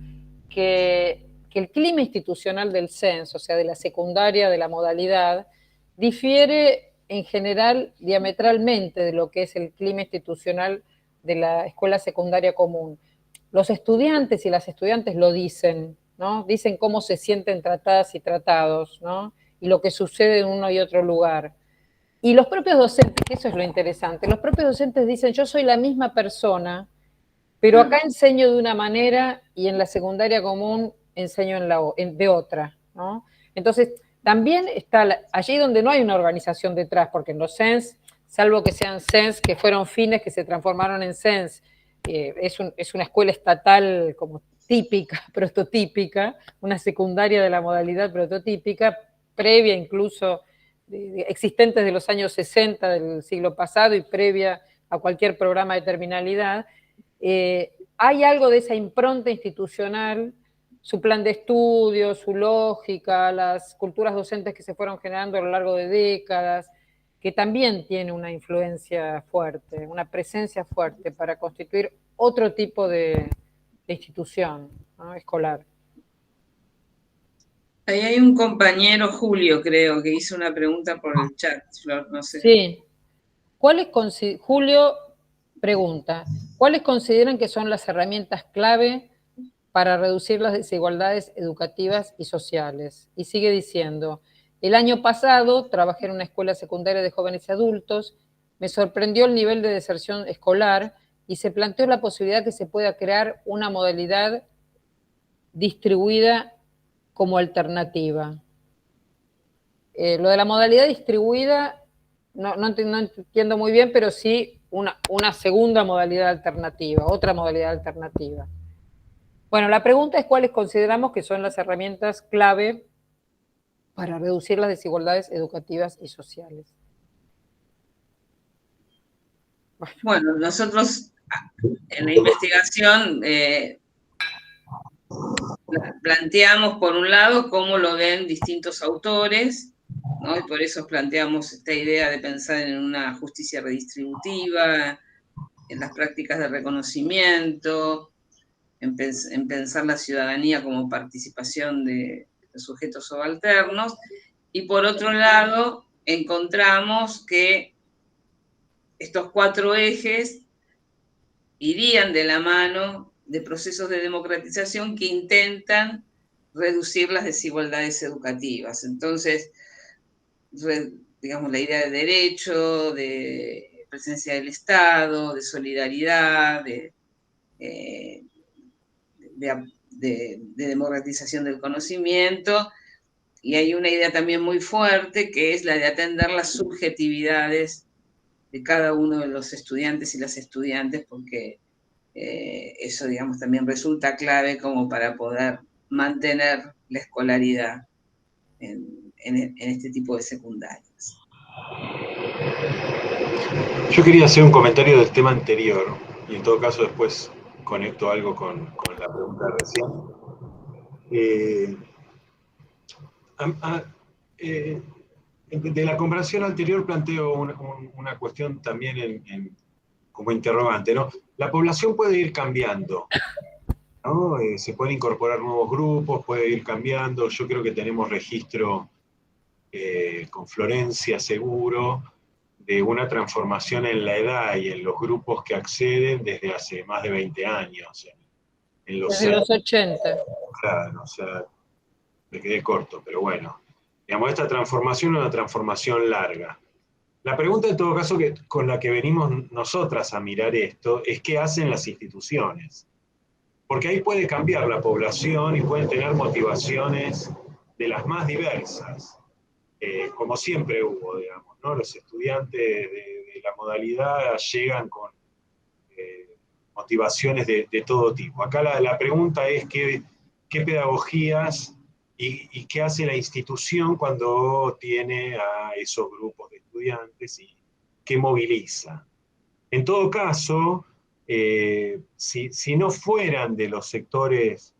S1: que el clima institucional del CENS, o sea, de la secundaria, de la modalidad, difiere en general diametralmente de lo que es el clima institucional de la escuela secundaria común. Los estudiantes y las estudiantes lo dicen, ¿no? Dicen cómo se sienten tratadas y tratados, ¿no? Y lo que sucede en uno y otro lugar. Y los propios docentes, que eso es lo interesante, los propios docentes dicen, yo soy la misma persona, pero acá enseño de una manera y en la secundaria común enseño de otra, ¿no? Entonces, también está allí donde no hay una organización detrás, porque en los CENS, salvo que sean CENS que fueron fines que se transformaron en CENS, es una escuela estatal como típica, prototípica, una secundaria de la modalidad prototípica, previa incluso, existentes de los años 60 del siglo pasado y previa a cualquier programa de terminalidad, hay algo de esa impronta institucional, su plan de estudio, su lógica, las culturas docentes que se fueron generando a lo largo de décadas, que también tiene una influencia fuerte, una presencia fuerte para constituir otro tipo de institución, ¿no? Escolar.
S3: Ahí hay un compañero, Julio, creo, que hizo una pregunta por el chat, Flor, no sé.
S1: Sí. Julio pregunta, ¿cuáles consideran que son las herramientas clave para reducir las desigualdades educativas y sociales? Y sigue diciendo, el año pasado trabajé en una escuela secundaria de jóvenes y adultos, me sorprendió el nivel de deserción escolar y se planteó la posibilidad que se pueda crear una modalidad distribuida como alternativa. Lo de la modalidad distribuida no entiendo muy bien, pero sí una segunda modalidad alternativa, otra modalidad alternativa. Bueno, la pregunta es cuáles consideramos que son las herramientas clave para reducir las desigualdades educativas y sociales.
S3: Bueno, nosotros en la investigación planteamos, por un lado, cómo lo ven distintos autores, ¿no? Y por eso planteamos esta idea de pensar en una justicia redistributiva, en las prácticas de reconocimiento, en pensar la ciudadanía como participación de sujetos subalternos, y por otro lado, encontramos que estos 4 ejes irían de la mano de procesos de democratización que intentan reducir las desigualdades educativas. Entonces, digamos, la idea de derecho, de presencia del Estado, de solidaridad, de democratización del conocimiento, y hay una idea también muy fuerte que es la de atender las subjetividades de cada uno de los estudiantes y las estudiantes, porque eso, digamos, también resulta clave como para poder mantener la escolaridad en este tipo de secundarias.
S2: Yo quería hacer un comentario del tema anterior, y en todo caso después conecto algo con la pregunta de recién. De la comparación anterior planteo una cuestión también como interrogante, ¿no? La población puede ir cambiando, ¿no? Se pueden incorporar nuevos grupos, puede ir cambiando. Yo creo que tenemos registro con Florencia seguro de una transformación en la edad y en los grupos que acceden desde hace más de 20 años.
S1: Desde los 80.
S2: Claro, o sea, me quedé corto, pero bueno. Digamos, esta transformación es una transformación larga. La pregunta, en todo caso, con la que venimos nosotras a mirar esto, es qué hacen las instituciones. Porque ahí puede cambiar la población y pueden tener motivaciones de las más diversas, como siempre hubo, digamos, ¿no? Los estudiantes de la modalidad llegan con motivaciones de todo tipo. Acá la pregunta es qué pedagogías y qué hace la institución cuando tiene a esos grupos de estudiantes y qué moviliza. En todo caso, si no fueran de los sectores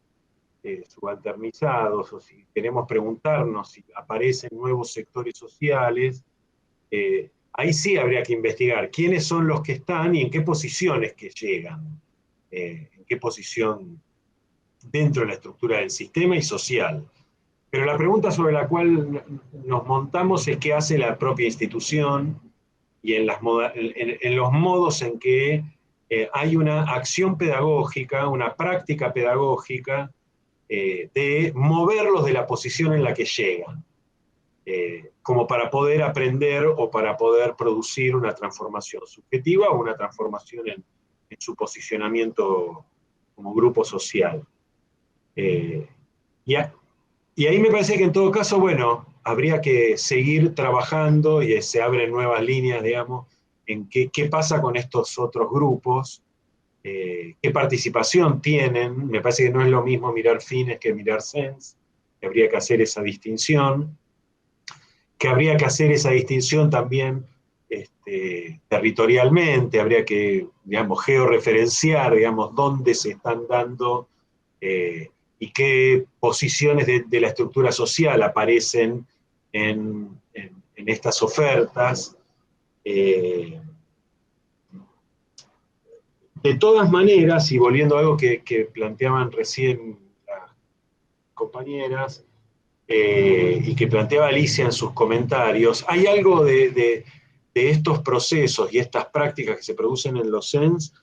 S2: subalternizados, o si queremos preguntarnos si aparecen nuevos sectores sociales, ahí sí habría que investigar quiénes son los que están y en qué posiciones que llegan, en qué posición dentro de la estructura del sistema y social. Pero la pregunta sobre la cual nos montamos es qué hace la propia institución y en los modos en que hay una acción pedagógica, una práctica pedagógica de moverlos de la posición en la que llegan, como para poder aprender o para poder producir una transformación subjetiva o una transformación en su posicionamiento como grupo social. Y ahí me parece que en todo caso, bueno, habría que seguir trabajando y se abren nuevas líneas, digamos, en qué pasa con estos otros grupos, qué participación tienen. Me parece que no es lo mismo mirar fines que mirar sens, que habría que hacer esa distinción, que habría que hacer esa distinción también territorialmente, habría que, digamos, georreferenciar, digamos, dónde se están dando y qué posiciones de la estructura social aparecen en estas ofertas. De todas maneras, y volviendo a algo que planteaban recién las compañeras, y que planteaba Alicia en sus comentarios, hay algo de estos procesos y estas prácticas que se producen en los CENS,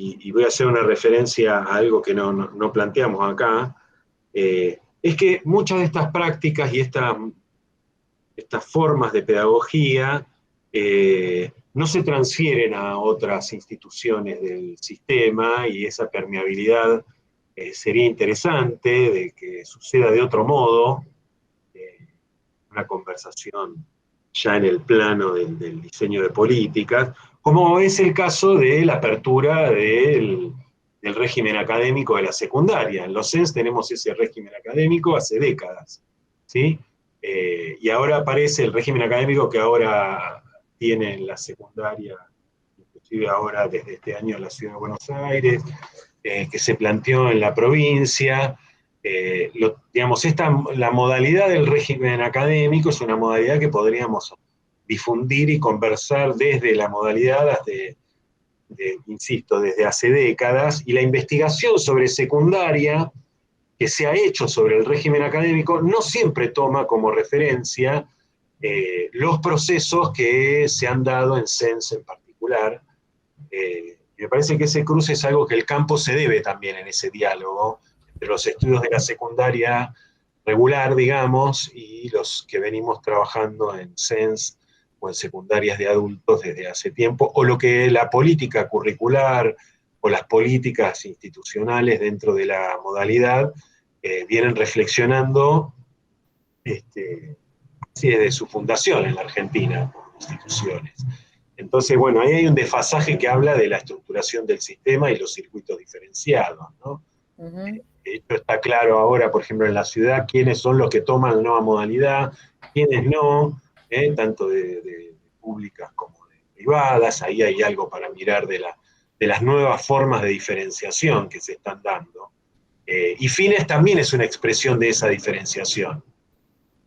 S2: y voy a hacer una referencia a algo que no planteamos acá, es que muchas de estas prácticas y estas formas de pedagogía no se transfieren a otras instituciones del sistema, y esa permeabilidad sería interesante de que suceda de otro modo, una conversación ya en el plano del diseño de políticas, como es el caso de la apertura del régimen académico de la secundaria. En los CENS tenemos ese régimen académico hace décadas. ¿sí? Y ahora aparece el régimen académico que ahora tiene en la secundaria, inclusive ahora desde este año en la Ciudad de Buenos Aires, que se planteó en la provincia. Digamos, la modalidad del régimen académico es una modalidad que podríamos difundir y conversar desde la modalidad, insisto, desde hace décadas, y la investigación sobre secundaria que se ha hecho sobre el régimen académico no siempre toma como referencia los procesos que se han dado en CENS en particular. Me parece que ese cruce es algo que el campo se debe también en ese diálogo entre los estudios de la secundaria regular, digamos, y los que venimos trabajando en CENS o en secundarias de adultos desde hace tiempo, o lo que la política curricular o las políticas institucionales dentro de la modalidad vienen reflexionando así desde su fundación en la Argentina, por instituciones. Entonces, bueno, ahí hay un desfasaje que habla de la estructuración del sistema y los circuitos diferenciados, ¿no?
S1: Ujú.
S2: Esto está claro ahora, por ejemplo, en la ciudad, quiénes son los que toman la nueva modalidad, quiénes no, tanto de públicas como de privadas. Ahí hay algo para mirar de las nuevas formas de diferenciación que se están dando. Y Fines también es una expresión de esa diferenciación,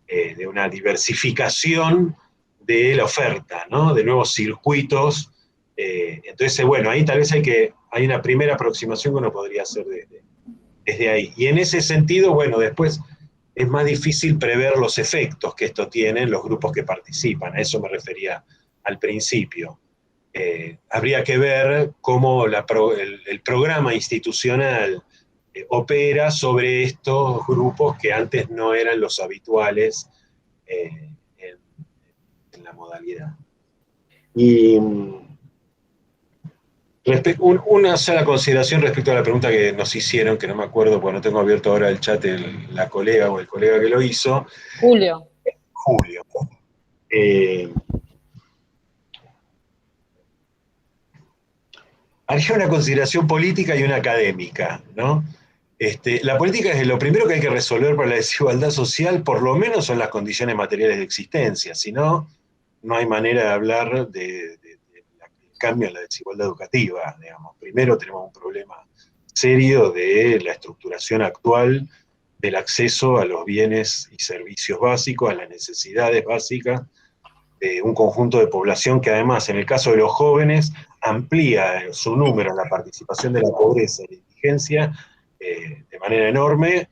S2: de una diversificación de la oferta, ¿no? De nuevos circuitos. Entonces, bueno, ahí tal vez hay una primera aproximación que uno podría hacer desde ahí. Y en ese sentido, bueno, después es más difícil prever los efectos que esto tiene en los grupos que participan. A eso me refería al principio. Habría que ver cómo el programa institucional opera sobre estos grupos que antes no eran los habituales en la modalidad. Y una sola consideración respecto a la pregunta que nos hicieron, que no me acuerdo, porque no tengo abierto ahora el chat, la colega o el colega que lo hizo.
S1: Julio.
S2: Julio. Haría una consideración política y una académica, ¿no? La política es lo primero que hay que resolver para la desigualdad social, por lo menos son las condiciones materiales de existencia, si no, no hay manera de hablar del cambio en la desigualdad educativa, digamos. Primero tenemos un problema serio de la estructuración actual del acceso a los bienes y servicios básicos, a las necesidades básicas de un conjunto de población que además, en el caso de los jóvenes, amplía su número en la participación de la pobreza y la indigencia de manera enorme,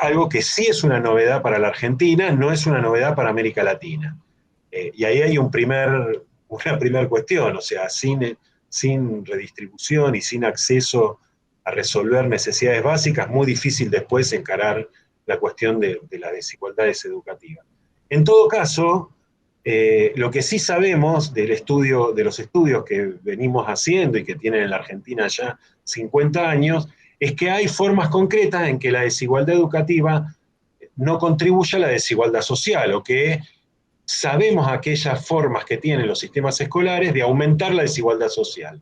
S2: algo que sí es una novedad para la Argentina, no es una novedad para América Latina. Y ahí hay una primera cuestión, o sea, sin redistribución y sin acceso a resolver necesidades básicas, muy difícil después encarar la cuestión de las desigualdades educativas. En todo caso, lo que sí sabemos de los estudios que venimos haciendo y que tienen en la Argentina ya 50 años, es que hay formas concretas en que la desigualdad educativa no contribuye a la desigualdad social, o que sabemos aquellas formas que tienen los sistemas escolares de aumentar la desigualdad social.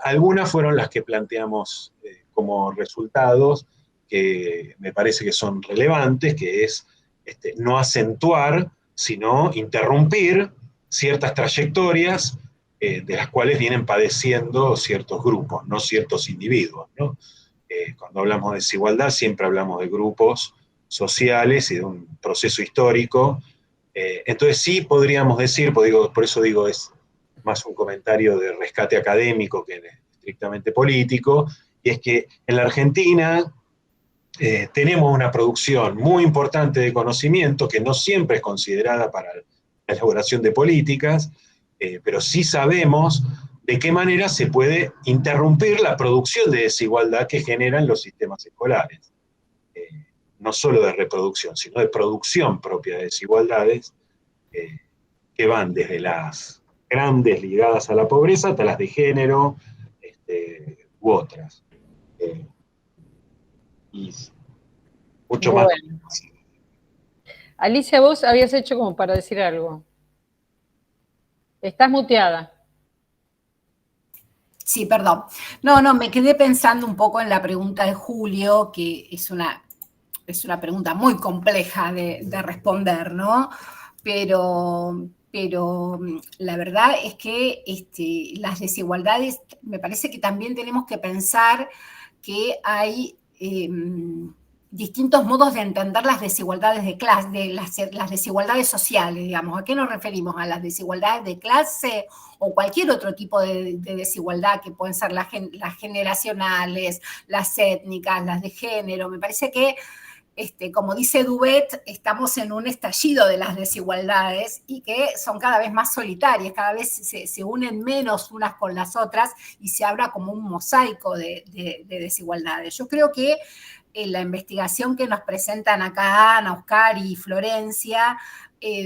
S2: Algunas fueron las que planteamos como resultados, que me parece que son relevantes, que es no acentuar, sino interrumpir ciertas trayectorias de las cuales vienen padeciendo ciertos grupos, no ciertos individuos, ¿no? Cuando hablamos de desigualdad siempre hablamos de grupos sociales y de un proceso histórico. Entonces sí podríamos decir, por eso digo, es más un comentario de rescate académico que estrictamente político, y es que en la Argentina tenemos una producción muy importante de conocimiento que no siempre es considerada para la elaboración de políticas, pero sí sabemos de qué manera se puede interrumpir la producción de desigualdad que generan los sistemas escolares. No solo de reproducción, sino de producción propia de desigualdades, que van desde las grandes ligadas a la pobreza hasta las de género u otras. Y mucho más.
S1: Alicia, vos habías hecho como para decir algo. Estás muteada.
S4: Sí, perdón. No, me quedé pensando un poco en la pregunta de Julio, que es una es una pregunta muy compleja de responder, ¿no? Pero la verdad es que las desigualdades, me parece que también tenemos que pensar que hay distintos modos de entender las desigualdades de clase, las desigualdades sociales, digamos. ¿A qué nos referimos? ¿A las desigualdades de clase o cualquier otro tipo de desigualdad que pueden ser las generacionales, las étnicas, las de género? Me parece que, como dice Dubet, estamos en un estallido de las desigualdades y que son cada vez más solitarias, cada vez se unen menos unas con las otras y se abra como un mosaico de desigualdades. Yo creo que la investigación que nos presentan acá Ana, Oscar y Florencia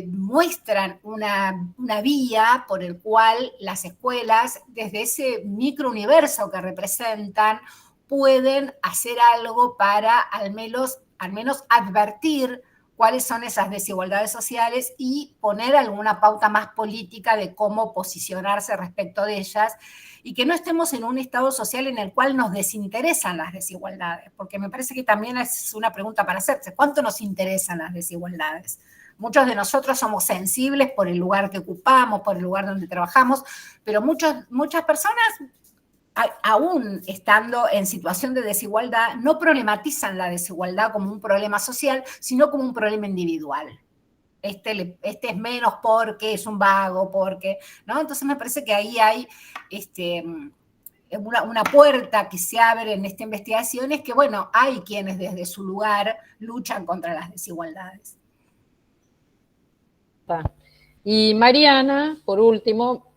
S4: muestran una vía por el cual las escuelas, desde ese microuniverso que representan, pueden hacer algo para al menos advertir cuáles son esas desigualdades sociales y poner alguna pauta más política de cómo posicionarse respecto de ellas, y que no estemos en un estado social en el cual nos desinteresan las desigualdades, porque me parece que también es una pregunta para hacerse. ¿Cuánto nos interesan las desigualdades? Muchos de nosotros somos sensibles por el lugar que ocupamos, por el lugar donde trabajamos, pero muchas personas, aún estando en situación de desigualdad, no problematizan la desigualdad como un problema social, sino como un problema individual. Este es menos porque es un vago, porque, ¿no? Entonces me parece que ahí hay una puerta que se abre en esta investigación, es que, bueno, hay quienes desde su lugar luchan contra las desigualdades.
S1: Y Mariana, por último,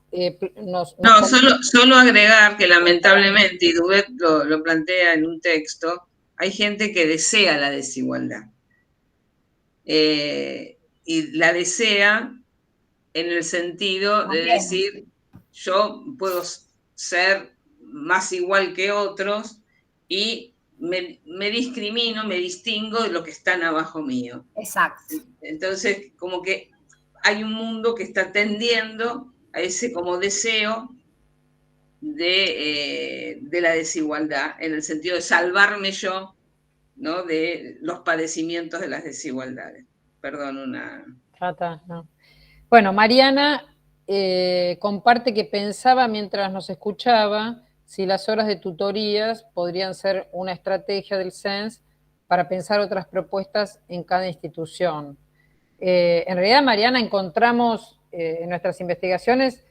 S3: solo agregar que lamentablemente, y Dubet lo plantea en un texto, hay gente que desea la desigualdad. Y la desea en el sentido de decir, yo puedo ser más igual que otros y me discrimino, me distingo de los que están abajo mío.
S4: Exacto.
S3: Entonces, como que hay un mundo que está tendiendo a ese como deseo de la desigualdad, en el sentido de salvarme yo, ¿no?, de los padecimientos de las desigualdades. Perdón,
S1: no. Bueno, Mariana comparte que pensaba mientras nos escuchaba si las horas de tutorías podrían ser una estrategia del CENS para pensar otras propuestas en cada institución. En realidad, Mariana, encontramos en nuestras investigaciones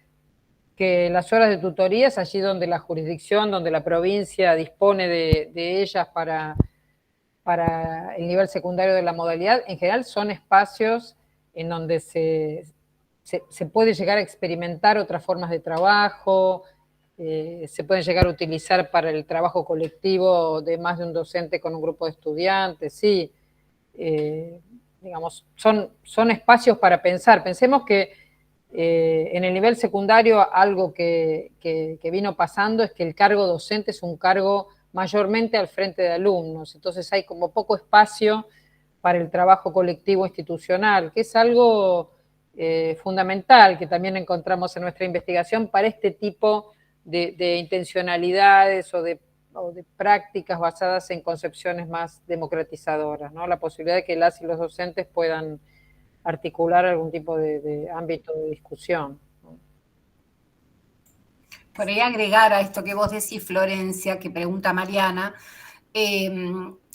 S1: que las horas de tutorías, allí donde la jurisdicción, donde la provincia dispone de ellas para el nivel secundario de la modalidad, en general son espacios en donde se puede llegar a experimentar otras formas de trabajo, se pueden llegar a utilizar para el trabajo colectivo de más de un docente con un grupo de estudiantes, sí. Digamos, son espacios para pensar. Pensemos que en el nivel secundario algo que vino pasando es que el cargo docente es un cargo mayormente al frente de alumnos, entonces hay como poco espacio para el trabajo colectivo institucional, que es algo fundamental que también encontramos en nuestra investigación para este tipo de intencionalidades o de prácticas basadas en concepciones más democratizadoras, ¿no? La posibilidad de que las y los docentes puedan articular algún tipo de ámbito de discusión.
S4: Podría agregar a esto que vos decís, Florencia, que pregunta Mariana,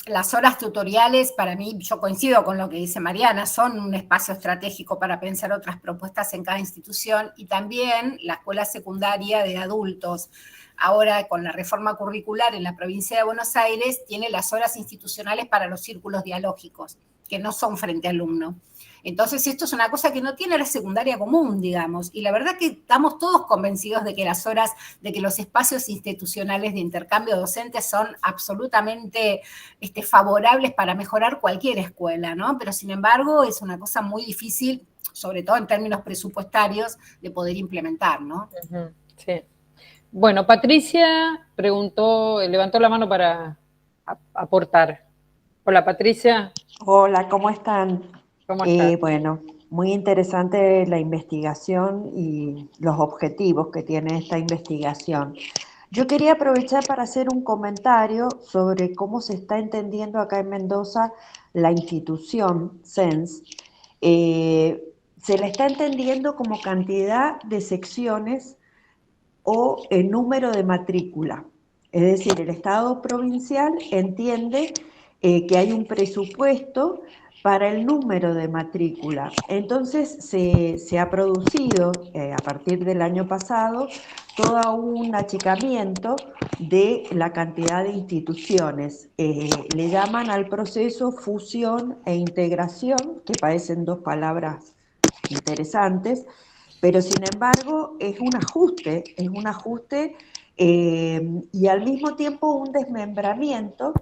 S4: las horas tutoriales, para mí, yo coincido con lo que dice Mariana, son un espacio estratégico para pensar otras propuestas en cada institución, y también la escuela secundaria de adultos, ahora con la reforma curricular en la provincia de Buenos Aires, tiene las horas institucionales para los círculos dialógicos, que no son frente a alumno. Entonces, esto es una cosa que no tiene la secundaria común, digamos, y la verdad que estamos todos convencidos de que las horas, de que los espacios institucionales de intercambio docente son absolutamente favorables para mejorar cualquier escuela, ¿no? Pero, sin embargo, es una cosa muy difícil, sobre todo en términos presupuestarios, de poder implementar, ¿no?
S1: Sí. Bueno, Patricia levantó la mano para aportar. Hola, Patricia.
S6: Hola, ¿cómo están?
S1: ¿Cómo estás?
S6: Bueno, muy interesante la investigación y los objetivos que tiene esta investigación. Yo quería aprovechar para hacer un comentario sobre cómo se está entendiendo acá en Mendoza la institución CENS, se la está entendiendo como cantidad de secciones o el número de matrícula. Es decir, el Estado provincial entiende que hay un presupuesto para el número de matrícula. Entonces se ha producido a partir del año pasado todo un achicamiento de la cantidad de instituciones. Le llaman al proceso fusión e integración, que parecen dos palabras interesantes, pero sin embargo es un ajuste y al mismo tiempo un desmembramiento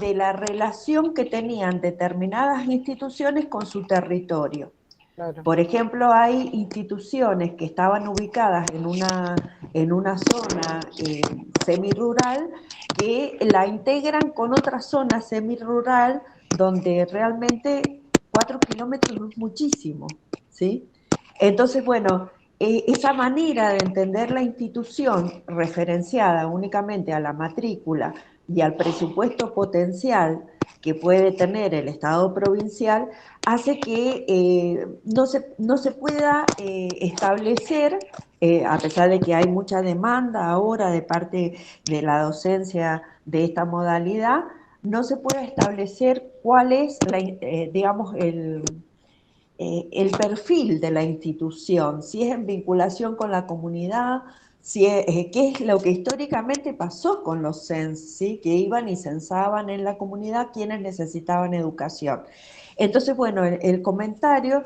S6: de la relación que tenían determinadas instituciones con su territorio. Claro. Por ejemplo, hay instituciones que estaban ubicadas en una zona semirural que la integran con otra zona semirural donde realmente 4 kilómetros es muchísimo, ¿sí? Entonces, bueno, esa manera de entender la institución referenciada únicamente a la matrícula y al presupuesto potencial que puede tener el Estado provincial hace que no se pueda establecer, a pesar de que hay mucha demanda ahora de parte de la docencia de esta modalidad, no se puede establecer cuál es, digamos, el perfil de la institución, si es en vinculación con la comunidad, qué es lo que históricamente pasó con los CENS, ¿sí? Que iban y censaban en la comunidad quienes necesitaban educación. Entonces, bueno, el comentario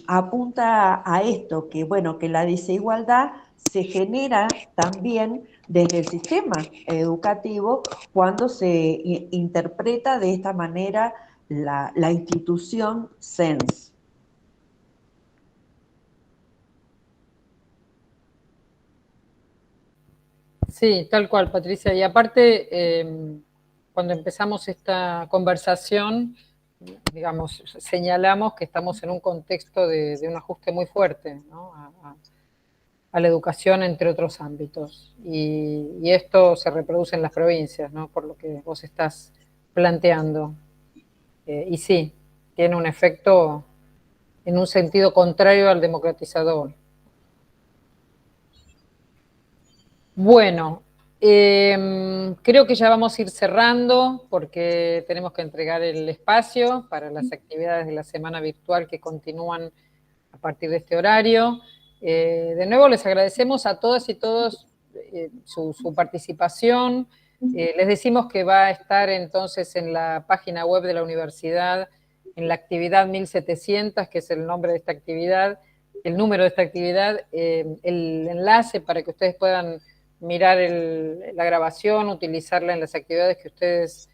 S6: apunta a esto, que bueno, que la desigualdad se genera también desde el sistema educativo cuando se interpreta de esta manera la institución CENS.
S1: Sí, tal cual, Patricia. Y aparte, cuando empezamos esta conversación, digamos, señalamos que estamos en un contexto de un ajuste muy fuerte, ¿no? a la educación, entre otros ámbitos. Y esto se reproduce en las provincias, ¿no? Por lo que vos estás planteando. Y sí, tiene un efecto en un sentido contrario al democratizador. Bueno, creo que ya vamos a ir cerrando porque tenemos que entregar el espacio para las actividades de la semana virtual que continúan a partir de este horario. De nuevo les agradecemos a todas y todos su participación. Les decimos que va a estar entonces en la página web de la universidad, en la actividad 1700, que es el nombre de esta actividad, el número de esta actividad, el enlace para que ustedes puedan mirar la grabación, utilizarla en las actividades que ustedes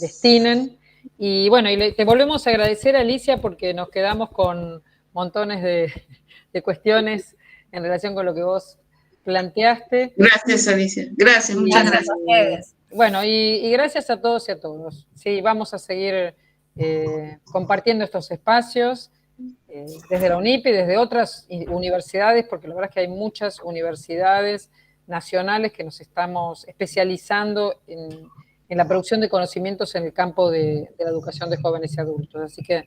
S1: destinen. Y bueno, te volvemos a agradecer, Alicia, porque nos quedamos con montones de cuestiones en relación con lo que vos planteaste.
S3: Gracias, Alicia. Gracias, muchas gracias.
S4: A ustedes.
S1: Bueno, y gracias a todos y a todos. Sí, vamos a seguir compartiendo estos espacios desde la UNIP y desde otras universidades, porque la verdad es que hay muchas universidades nacionales que nos estamos especializando en la producción de conocimientos en el campo de la educación de jóvenes y adultos. Así que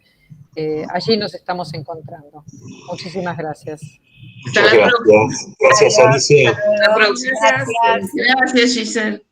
S1: allí nos estamos encontrando. Muchísimas gracias.
S2: Muchas gracias. Gracias, Alicia.
S3: Hasta la próxima. Gracias, Giselle.